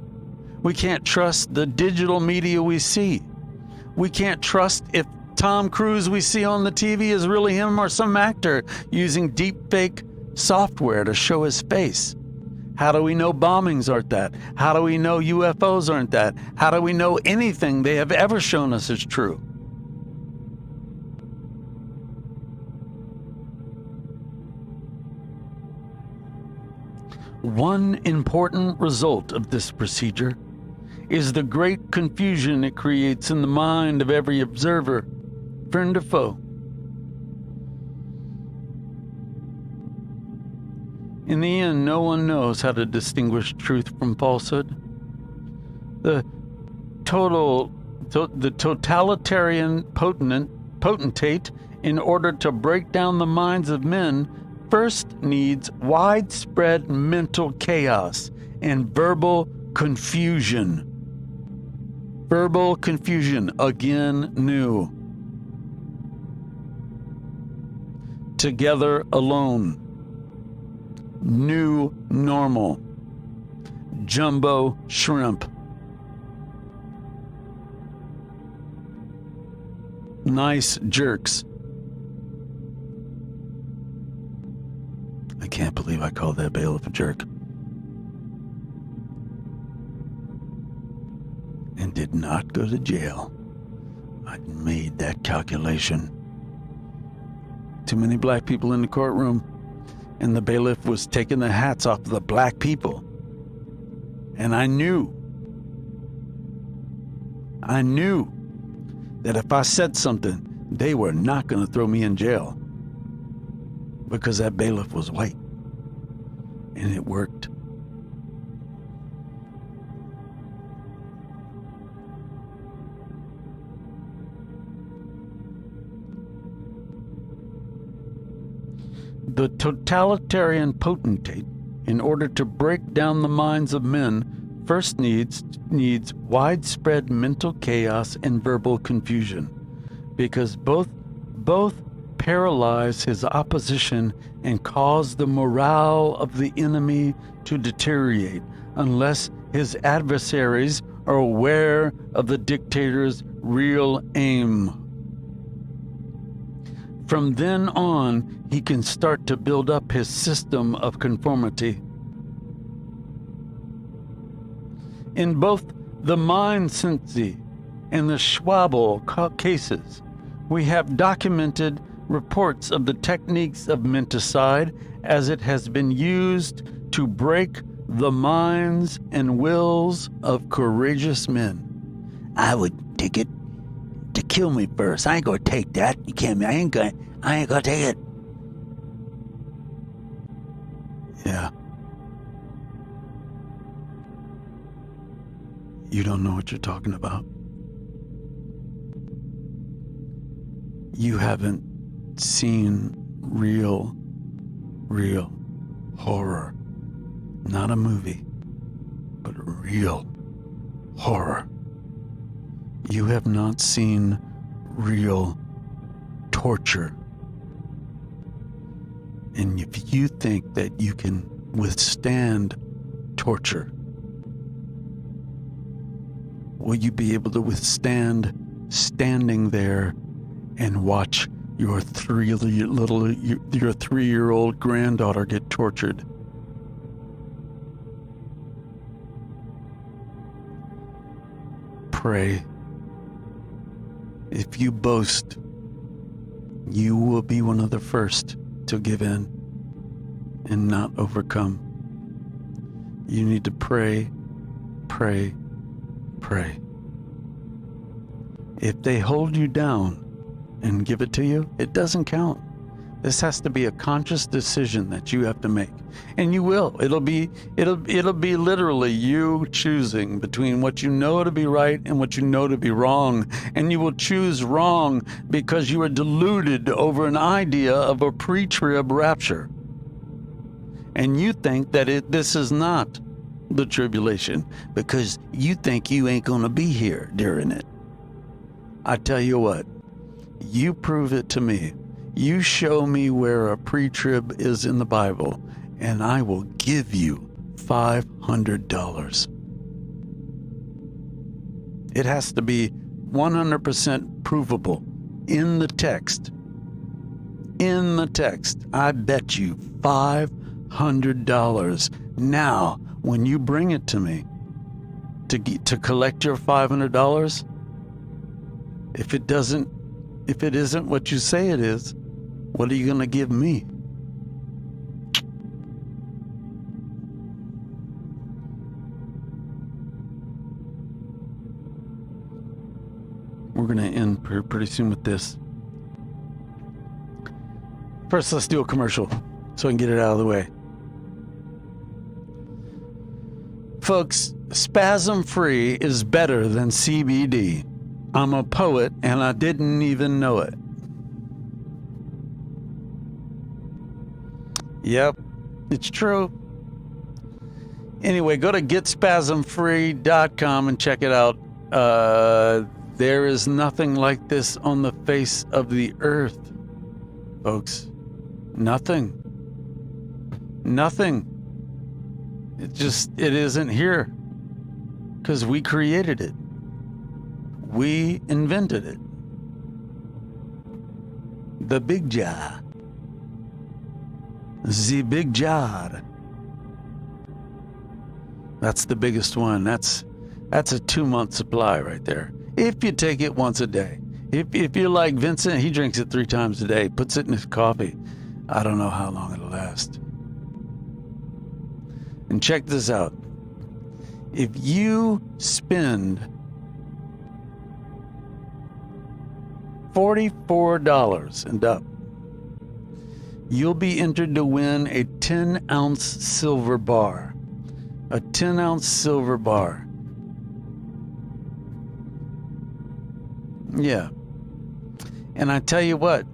[SPEAKER 1] We can't trust the digital media we see. We can't trust if Tom Cruise we see on the TV is really him or some actor using deepfake software to show his face. How do we know bombings aren't that? How do we know UFOs aren't that? How do we know anything they have ever shown us is true? One important result of this procedure is the great confusion it creates in the mind of every observer, friend or foe. In the end, no one knows how to distinguish truth from falsehood. The totalitarian potentate, in order to break down the minds of men, first needs widespread mental chaos and verbal confusion. Verbal confusion, again new. Together alone. New normal. Jumbo shrimp. Nice jerks. I can't believe I called that bailiff a jerk. And did not go to jail. I'd made that calculation. Too many black people in the courtroom, and the bailiff was taking the hats off the black people. And I knew that if I said something, they were not going to throw me in jail, because that bailiff was white. And it worked. The totalitarian potentate, in order to break down the minds of men, first needs widespread mental chaos and verbal confusion, because both paralyze his opposition and cause the morale of the enemy to deteriorate unless his adversaries are aware of the dictator's real aim. From then on, he can start to build up his system of conformity. In both the Mind-Cincy and the Schwabel cases, we have documented reports of the techniques of menticide as it has been used to break the minds and wills of courageous men. I would take it to kill me first. I ain't gonna take that. You can't. I ain't gonna take it. Yeah. You don't know what you're talking about. You haven't seen real horror. Not a movie, but real horror. You have not seen real torture. And if you think that you can withstand torture? Will you be able to withstand standing there and watch your 3-year-old granddaughter get tortured? Pray. If you boast, you will be one of the first to give in and not overcome. You need to pray, pray, pray. If they hold you down and give it to you, it doesn't count. This has to be a conscious decision that you have to make. And you will. It'll be literally you choosing between what you know to be right and what you know to be wrong. And you will choose wrong because you are deluded over an idea of a pre-trib rapture. And you think that this is not the tribulation because you think you ain't gonna be here during it. I tell you what, you prove it to me. You show me where a pre-trib is in the Bible, and I will give you $500. It has to be 100% provable in the text. In the text, I bet you $500. Now, when you bring it to me to collect your $500, if it isn't what you say it is, what are you going to give me? We're going to end pretty soon with this. First, let's do a commercial so I can get it out of the way. Folks, spasm-free is better than CBD. I'm a poet and I didn't even know it. Yep, it's true. Anyway, go to getspasmfree.com and check it out. There is nothing like this on the face of the earth, folks. Nothing. Nothing. It isn't here because we created it. We invented it. The big jar. The big jar. That's the biggest one. That's a 2-month supply right there. If you take it once a day. If you're like Vincent, he drinks it 3 times a day, puts it in his coffee. I don't know how long it'll last. And check this out. If you spend $44 and up, you'll be entered to win a 10-ounce silver bar. A 10-ounce silver bar. Yeah. And I tell you what,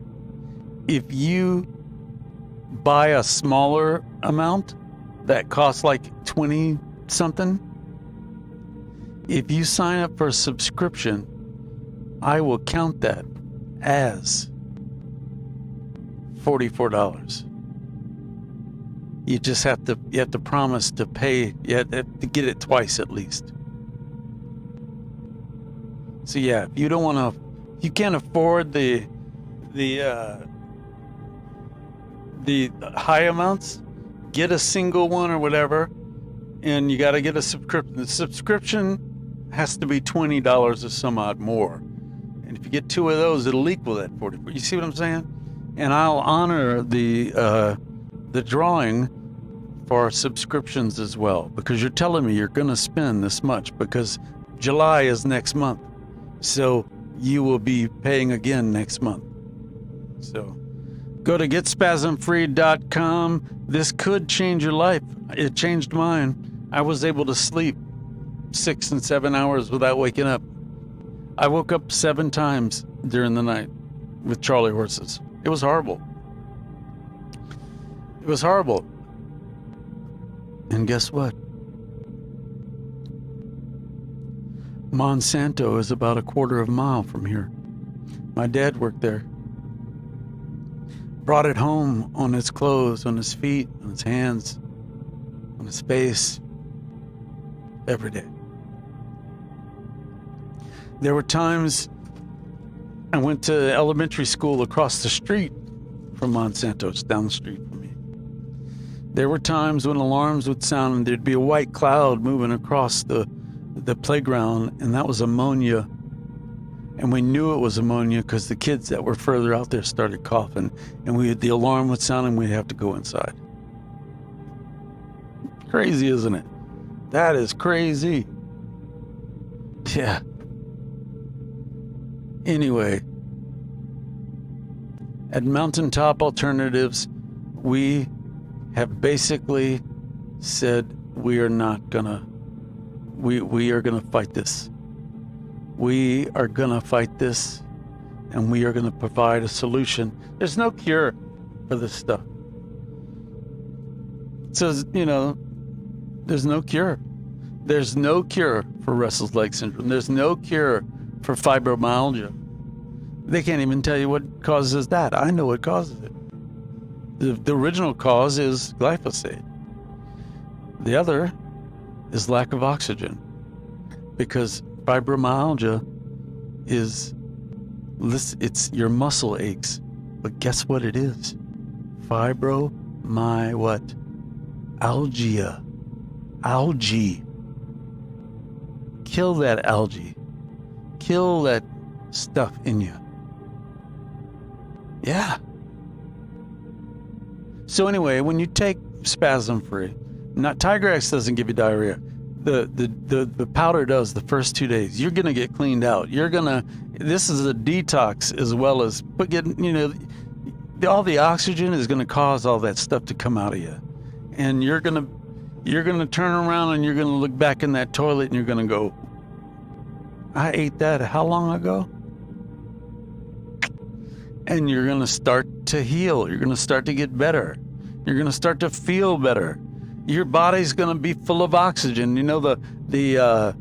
[SPEAKER 1] if you buy a smaller amount that costs like 20 something, if you sign up for a subscription, I will count that as $44. You just have to promise to pay. You have to get it twice at least. So yeah, if you don't want to, if you can't afford the high amounts, get a single one or whatever, and you got to get a subscription. The subscription has to be $20 or some odd more, and if you get 2 of those, it'll equal that 44. You see what I'm saying? And I'll honor the drawing for subscriptions as well, because you're telling me you're going to spend this much, because July is next month, so you will be paying again next month. So go to getspasmfree.com. This could change your life. It changed mine. I was able to sleep 6 and 7 hours without waking up. I woke up 7 times during the night with Charlie horses. It was horrible. It was horrible. And guess what? Monsanto is about a 1/4 mile from here. My dad worked there. Brought it home on his clothes, on his feet, on his hands. on his face every day. There were times I went to elementary school across the street from Monsanto's, down the street from me. There were times when alarms would sound and there'd be a white cloud moving across the playground, and that was ammonia. And we knew it was ammonia because the kids that were further out there started coughing, and the alarm would sound and we'd have to go inside. Crazy, isn't it? That is crazy. Yeah. Anyway, at Mountaintop Alternatives, we have basically said we are gonna fight this. We are gonna fight this, and we are gonna provide a solution. There's no cure for this stuff. So, there's no cure. There's no cure for restless leg syndrome. There's no cure for fibromyalgia. They can't even tell you what causes that. I know what causes it. The original cause is glyphosate. The other is lack of oxygen, because fibromyalgia it's your muscle aches. But guess what it is? Algae. Kill that algae. Kill that stuff in you. Yeah. So anyway, when you take spasm free, Tiger X doesn't give you diarrhea. The powder does the first 2 days. You're gonna get cleaned out. This is a detox as well as all the oxygen is gonna cause all that stuff to come out of you, and you're gonna turn around and you're gonna look back in that toilet and you're gonna go, I ate that how long ago? And you're gonna start to heal. You're gonna start to get better. You're gonna start to feel better. Your body's gonna be full of oxygen. The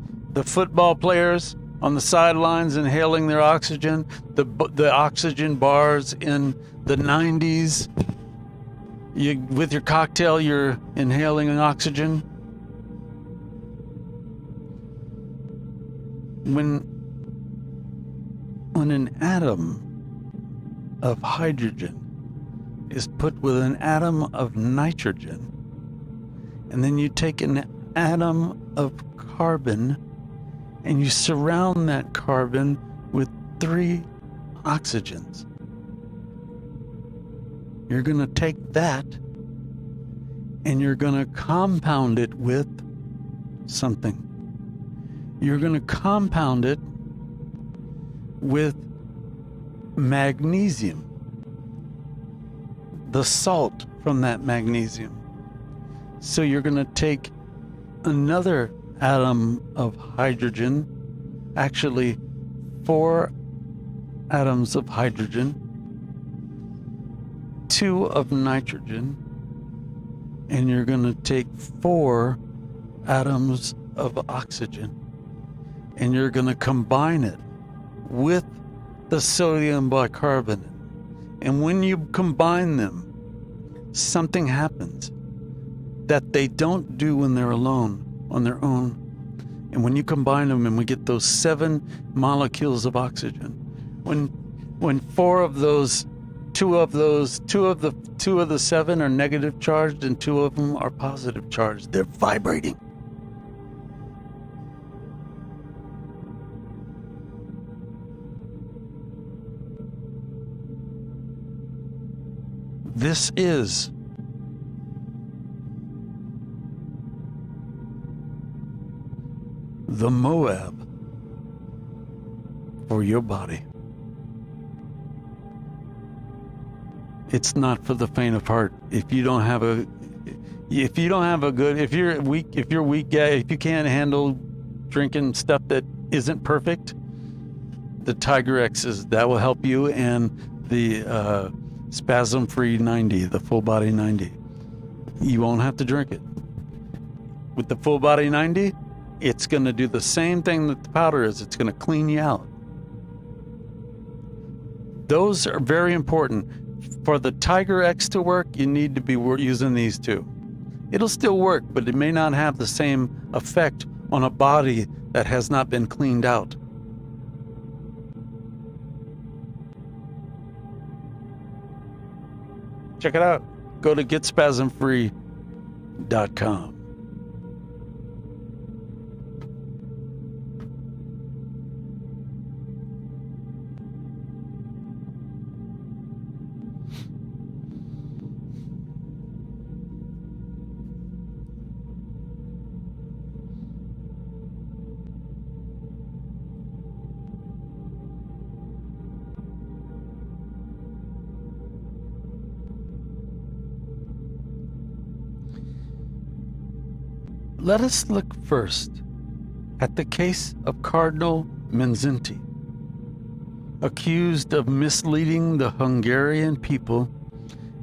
[SPEAKER 1] football players on the sidelines inhaling their oxygen, the oxygen bars in the 90s. With your cocktail, you're inhaling an oxygen. When an atom of hydrogen is put with an atom of nitrogen, and then you take an atom of carbon and you surround that carbon with 3 oxygens. You're going to take that and you're going to compound it with something. You're going to compound it with magnesium, the salt from that magnesium. So you're going to take another atom of hydrogen, actually 4 atoms of hydrogen, 2 of nitrogen, and you're going to take 4 atoms of oxygen, and you're going to combine it with the sodium bicarbonate. And when you combine them, something happens that they don't do when they're alone, on their own. And when you combine them and we get those 7 molecules of oxygen, when 4 of those, 2 of the 7 are negative charged and 2 of them are positive charged, they're vibrating. This is the Moab for your body. It's not for the faint of heart. If you're weak guy, if you can't handle drinking stuff that isn't perfect, the Tiger X's, that will help you, and the Spasm Free 90, the Full Body 90. You won't have to drink it. With the Full Body 90, it's going to do the same thing that the powder is. It's going to clean you out. Those are very important. For the Tiger X to work, you need to be using these 2. It'll still work, but it may not have the same effect on a body that has not been cleaned out. Check it out. Go to getspasmfree.com. Let us look first at the case of Cardinal Menzinti, accused of misleading the Hungarian people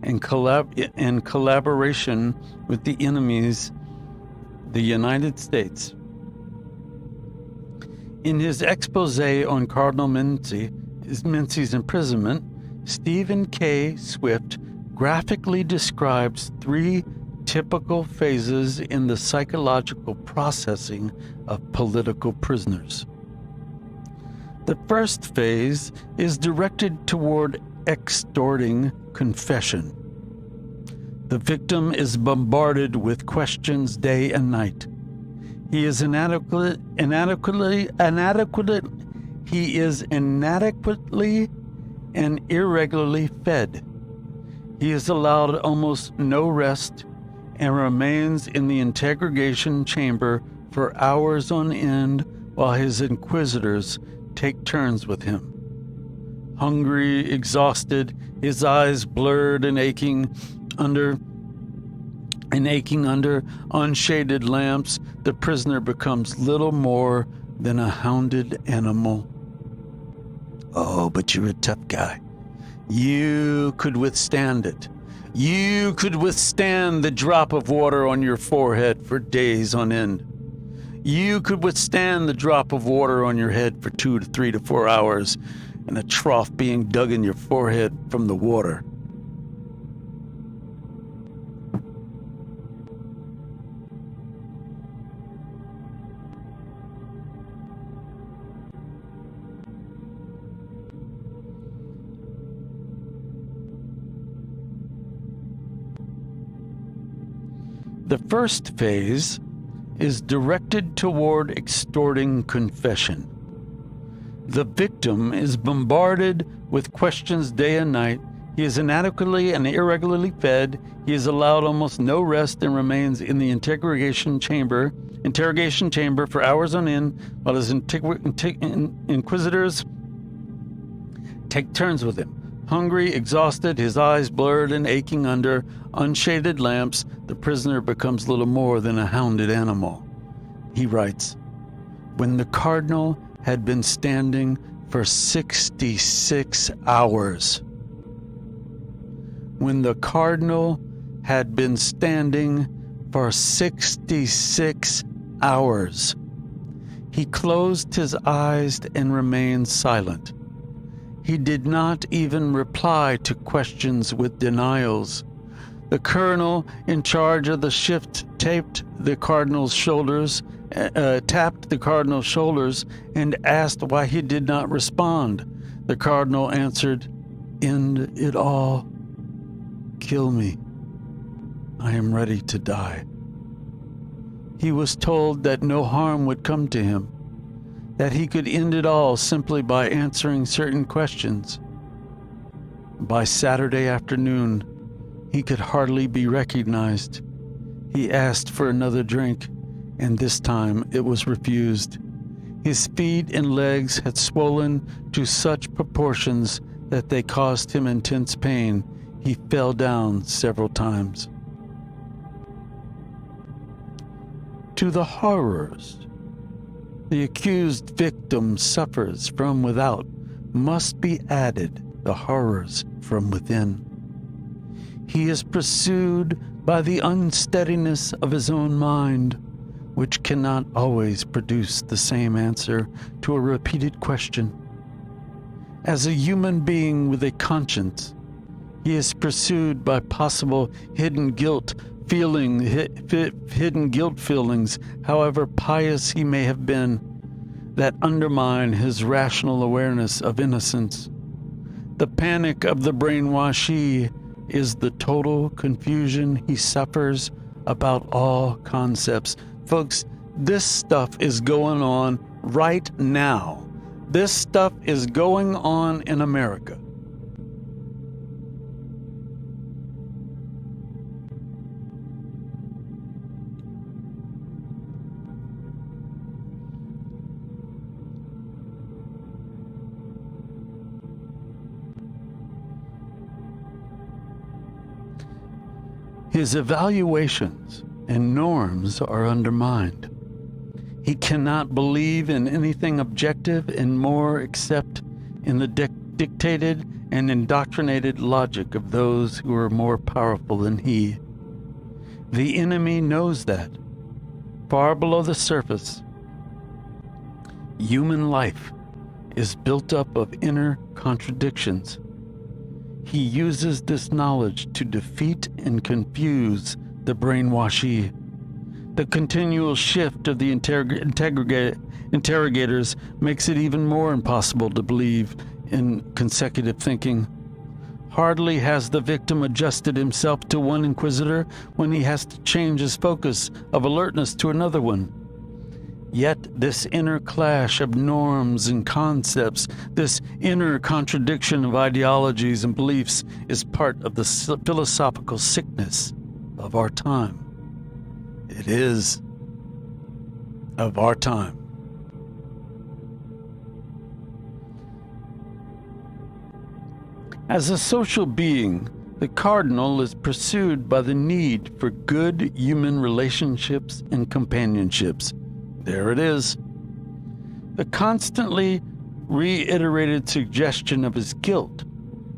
[SPEAKER 1] in collaboration with the enemies, the United States. In his expose on Cardinal Menzi's imprisonment, Stephen K. Swift graphically describes 3 typical phases in the psychological processing of political prisoners. The first phase is directed toward extorting confession. The victim is bombarded with questions day and night. He is inadequately and irregularly fed. He is allowed almost no rest and remains in the interrogation chamber for hours on end while his inquisitors take turns with him. Hungry, exhausted, his eyes blurred and aching under unshaded lamps, the prisoner becomes little more than a hounded animal. Oh, but you're a tough guy. You could withstand it. You could withstand the drop of water on your forehead for days on end. You could withstand the drop of water on your head for 2 to 3 to 4 hours and a trough being dug in your forehead from the water. The first phase is directed toward extorting confession. The victim is bombarded with questions day and night. He is inadequately and irregularly fed. He is allowed almost no rest and remains in the interrogation chamber for hours on end while his inquisitors take turns with him. Hungry, exhausted, his eyes blurred and aching under unshaded lamps, the prisoner becomes little more than a hounded animal. He writes, "When the cardinal had been standing for 66 hours. When the cardinal had been standing for 66 hours, he closed his eyes and remained silent. He did not even reply to questions with denials. The colonel in charge of the shift tapped the cardinal's shoulders and asked why he did not respond. The cardinal answered, 'End it all. Kill me. I am ready to die.' He was told that no harm would come to him, that he could end it all simply by answering certain questions. By Saturday afternoon, he could hardly be recognized. He asked for another drink, and this time it was refused. His feet and legs had swollen to such proportions that they caused him intense pain. He fell down several times. To the horrors the accused victim suffers from without must be added the horrors from within. He is pursued by the unsteadiness of his own mind, which cannot always produce the same answer to a repeated question. As a human being with a conscience, he is pursued by possible hidden guilt hidden guilt feelings, however pious he may have been, that undermine his rational awareness of innocence. The panic of the brainwashee is the total confusion he suffers about all concepts. Folks, this stuff is going on right now. This stuff is going on in America. His evaluations and norms are undermined. He cannot believe in anything objective and more except in the dictated and indoctrinated logic of those who are more powerful than he. The enemy knows that. Far below the surface, human life is built up of inner contradictions. He uses this knowledge to defeat and confuse the brainwashee. The continual shift of the interrogators makes it even more impossible to believe in consecutive thinking. Hardly has the victim adjusted himself to one inquisitor when he has to change his focus of alertness to another one. Yet this inner clash of norms and concepts, this inner contradiction of ideologies and beliefs is part of the philosophical sickness of our time. It is of our time. As a social being, the cardinal is pursued by the need for good human relationships and companionships. There it is. The constantly reiterated suggestion of his guilt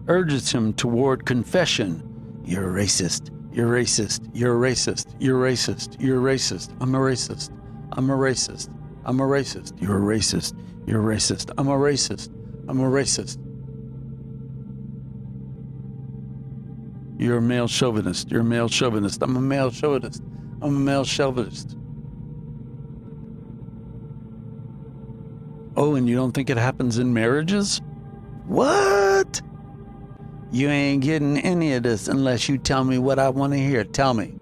[SPEAKER 1] urges him toward confession. You're a racist. You're racist. You're a racist. You're racist. You're racist. I'm a racist. I'm a racist. I'm a racist. You're a racist. You're a racist. I'm a racist. I'm a racist. You're a male chauvinist. You're a male chauvinist. I'm a male chauvinist. I'm a male chauvinist. Oh, and you don't think it happens in marriages? What? You ain't getting any of this unless you tell me what I want to hear. Tell me.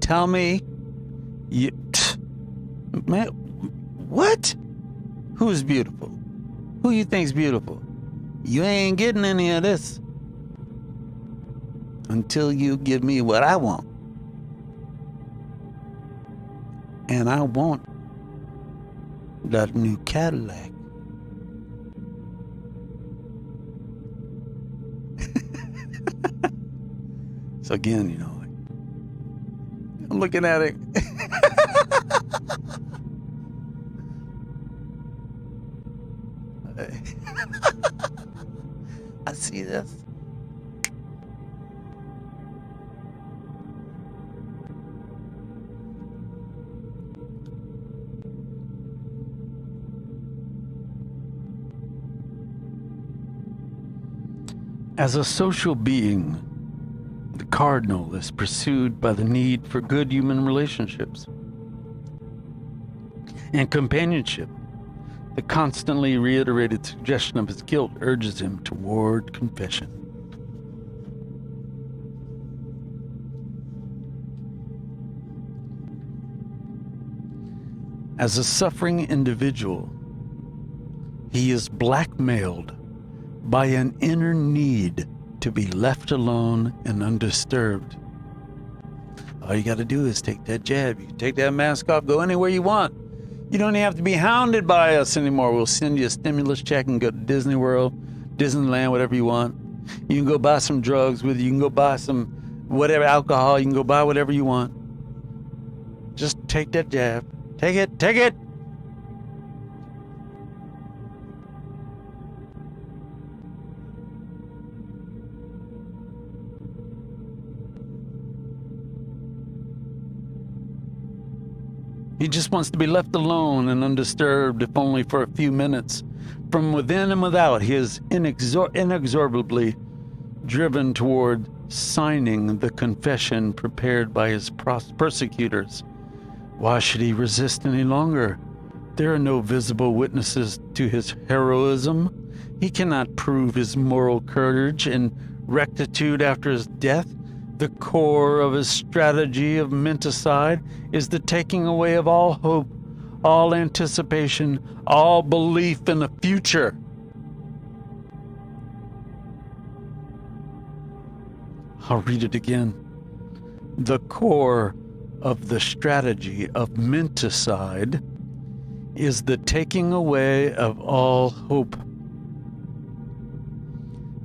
[SPEAKER 1] Tell me. Man, what? Who's beautiful? Who you think's beautiful? You ain't getting any of this until you give me what I want. And I want that new Cadillac. So again, you know, like, I'm looking at it. I see this. As a social being, the cardinal is pursued by the need for good human relationships and companionship. The constantly reiterated suggestion of his guilt urges him toward confession. As a suffering individual, he is blackmailed by an inner need to be left alone and undisturbed. All you got to do is take that jab. You can take that mask off, go anywhere you want. You don't even have to be hounded by us anymore. We'll send you a stimulus check and go to Disney World, Disneyland, whatever you want. You can go buy some drugs with you. You can go buy some whatever alcohol. You can go buy whatever you want. Just take that jab. Take it. Take it. He just wants to be left alone and undisturbed, if only for a few minutes. From within and without, he is inexorably driven toward signing the confession prepared by his persecutors. Why should he resist any longer? There are no visible witnesses to his heroism. He cannot prove his moral courage and rectitude after his death. The core of his strategy of menticide is the taking away of all hope, all anticipation, all belief in the future. I'll read it again. The core of the strategy of menticide is the taking away of all hope.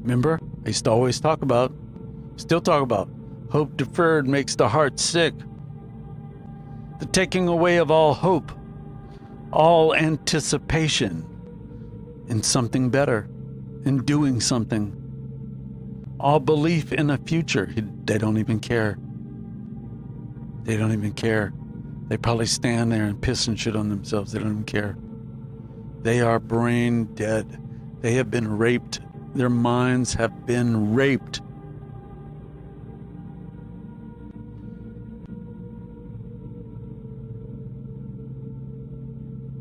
[SPEAKER 1] Remember, I used to always still talk about, hope deferred makes the heart sick. The taking away of all hope, all anticipation in something better, in doing something, all belief in a future. They don't even care. They don't even care. They probably stand there and piss and shit on themselves. They don't even care. They are brain dead. They have been raped. Their minds have been raped.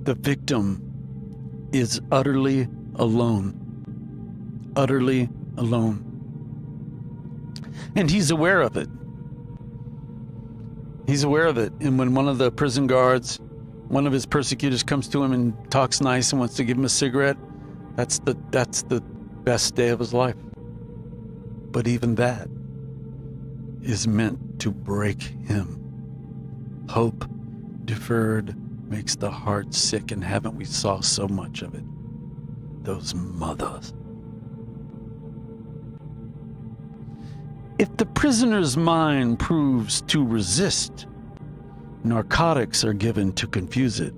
[SPEAKER 1] The victim is utterly alone. Utterly alone. And he's aware of it. He's aware of it. And when one of the prison guards, one of his persecutors comes to him and talks nice and wants to give him a cigarette, that's the best day of his life. But even that is meant to break him. Hope deferred makes the heart sick, and haven't we saw so much of it? Those mothers. If the prisoner's mind proves to resist, narcotics are given to confuse it.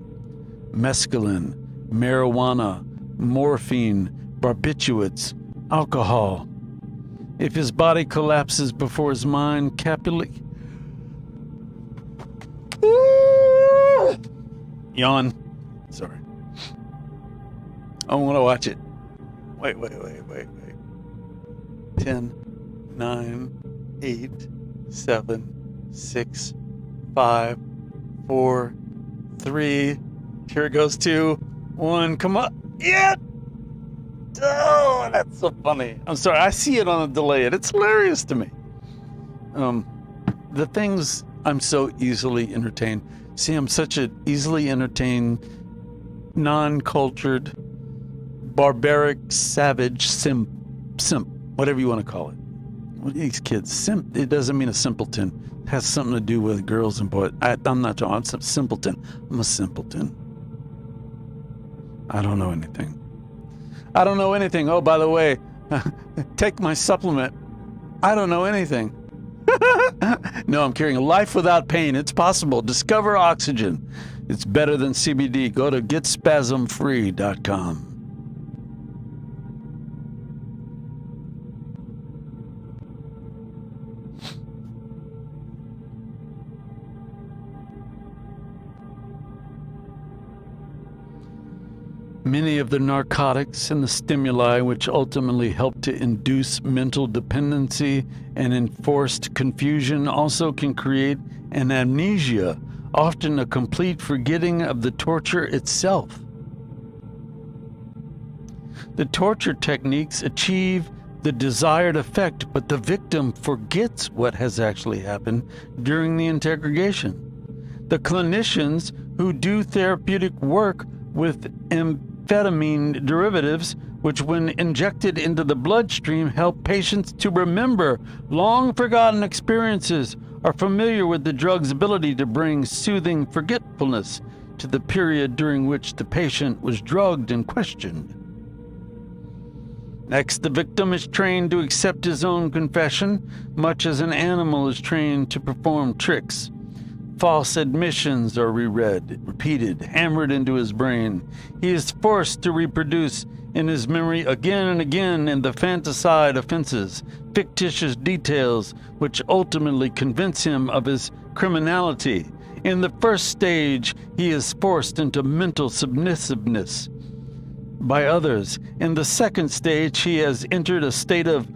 [SPEAKER 1] Mescaline, marijuana, morphine, barbiturates, alcohol. If his body collapses before his mind capitulates... Yawn. Sorry. I want to watch it. Wait. 10, 9, 8, 7, 6, 5, 4, 3. Here it goes. 2, 1. Come on. Yeah. Oh, that's so funny. I'm sorry. I see it on a delay, and it's hilarious to me. The things I'm so easily entertained. See, I'm such an easily entertained, non-cultured, barbaric, savage, simp, whatever you want to call it. What are these kids? Simp, it doesn't mean a simpleton. It has something to do with girls and boys. I'm not talking, I'm a simpleton. I'm a simpleton. I don't know anything. Oh, by the way, take my supplement. I don't know anything. No, I'm carrying a life without pain. It's possible. Discover oxygen. It's better than CBD. Go to getspasmfree.com. Many of the narcotics and the stimuli which ultimately help to induce mental dependency and enforced confusion also can create an amnesia, often a complete forgetting of the torture itself. The torture techniques achieve the desired effect, but the victim forgets what has actually happened during the interrogation. The clinicians who do therapeutic work with amphetamine derivatives, which when injected into the bloodstream help patients to remember long forgotten experiences, are familiar with the drug's ability to bring soothing forgetfulness to the period during which the patient was drugged and questioned. Next, the victim is trained to accept his own confession, much as an animal is trained to perform tricks. False admissions are repeated, hammered into his brain. He is forced to reproduce in his memory again and again in the fantasized offenses, fictitious details which ultimately convince him of his criminality. In the first stage, he is forced into mental submissiveness by others. In the second stage, he has entered a state of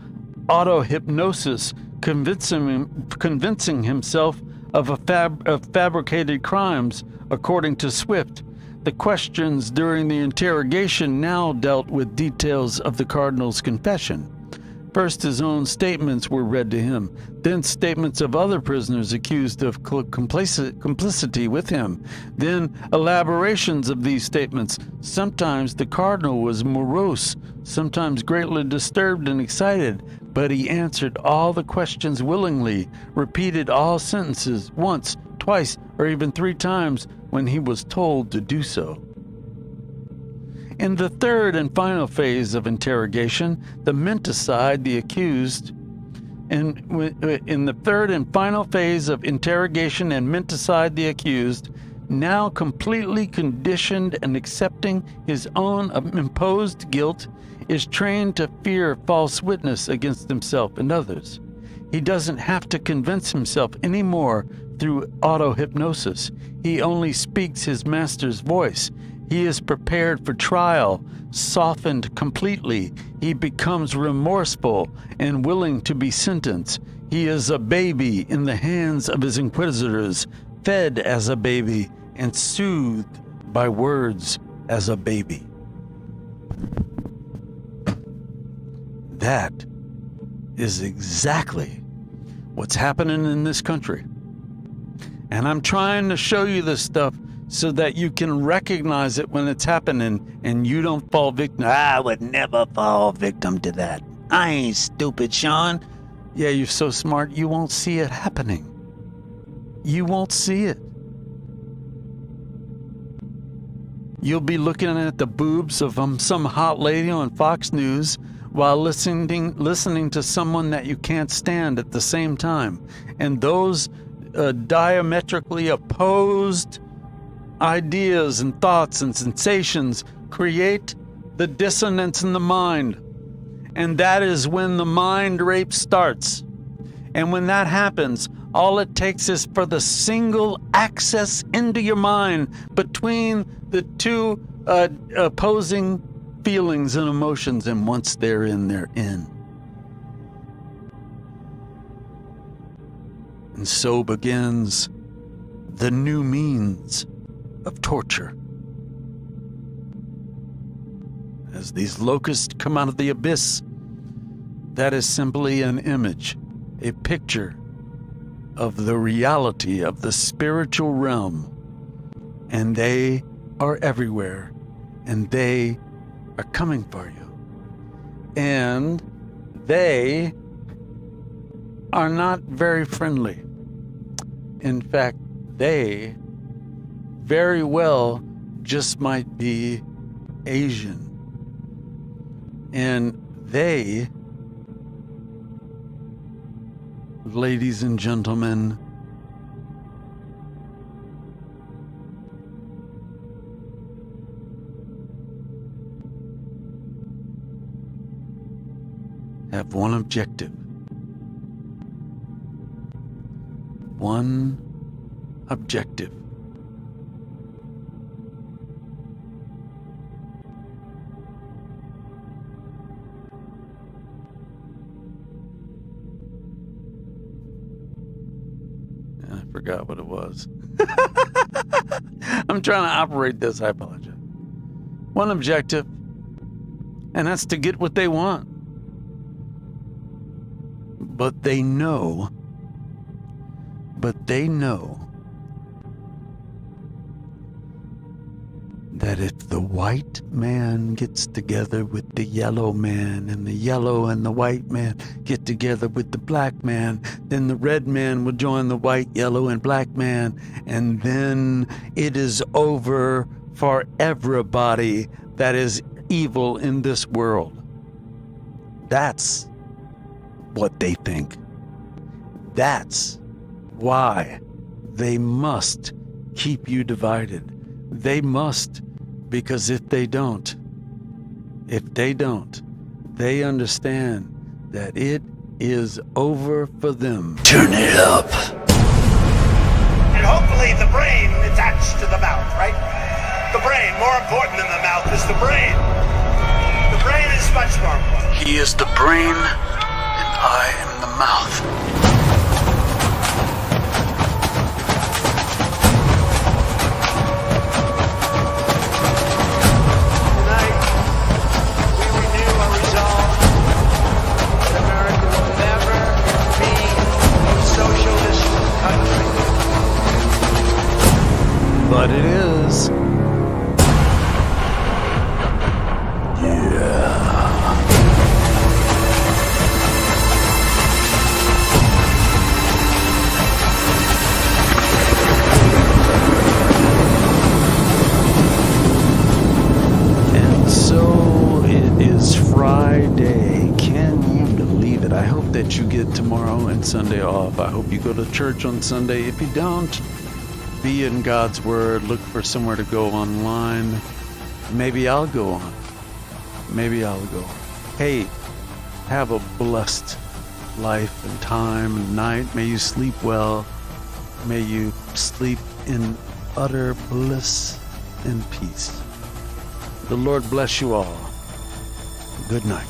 [SPEAKER 1] auto-hypnosis, convincing himself of fabricated crimes, according to Swift. The questions during the interrogation now dealt with details of the cardinal's confession. First, his own statements were read to him, then statements of other prisoners accused of complicity with him, then elaborations of these statements. Sometimes the cardinal was morose, sometimes greatly disturbed and excited, but he answered all the questions willingly, repeated all sentences once, twice, or even 3 times when he was told to do so. In the third and final phase of interrogation, the menticide, the accused, in the third and final phase of interrogation and menticide, the accused, now completely conditioned and accepting his own imposed guilt, is trained to fear false witness against himself and others. He doesn't have to convince himself anymore through auto-hypnosis. He only speaks his master's voice. He is prepared for trial, softened completely. He becomes remorseful and willing to be sentenced. He is a baby in the hands of his inquisitors, fed as a baby and soothed by words as a baby. That is exactly what's happening in this country. And I'm trying to show you this stuff so that you can recognize it when it's happening and you don't fall victim. I would never fall victim to that. I ain't stupid, Sean. Yeah, you're so smart, you won't see it happening. You won't see it. You'll be looking at the boobs of some hot lady on Fox News while listening to someone that you can't stand at the same time. And those diametrically opposed ideas and thoughts and sensations create the dissonance in the mind. And that is when the mind rape starts. And when that happens, all it takes is for the single access into your mind between the two opposing feelings and emotions, and once they're in, they're in. And so begins the new means of torture. As these locusts come out of the abyss, that is simply an image, a picture of the reality of the spiritual realm. And they are everywhere, and they are coming for you. And they are not very friendly. In fact, they very well just might be Asian. And they, ladies and gentlemen, have one objective. One objective. I forgot what it was. I'm trying to operate this, I apologize. One objective, and that's to get what they want. But they know that if the white man gets together with the yellow man, and the yellow and the white man get together with the black man, then the red man will join the white, yellow, and black man, and then it is over for everybody that is evil in this world. That's what they think. That's why they must keep you divided. They must, because if they don't, they understand that it is over for them. Turn it up.
[SPEAKER 2] And hopefully the brain attached to the mouth, right? The brain, more important than the mouth is the brain. The brain is much more important.
[SPEAKER 1] He is the brain, and I am the mouth.
[SPEAKER 2] Tonight, we renew our resolve that America will never be a socialist country.
[SPEAKER 1] But it is. Yeah. And so it is Friday. Can you believe it? I hope that you get tomorrow and Sunday off. I hope you go to church on Sunday. If you don't, be in God's Word. Look for somewhere to go online. Maybe I'll go on. Maybe I'll go. Hey, have a blessed life and time and night. May you sleep well. May you sleep in utter bliss and peace. The Lord bless you all. Good night.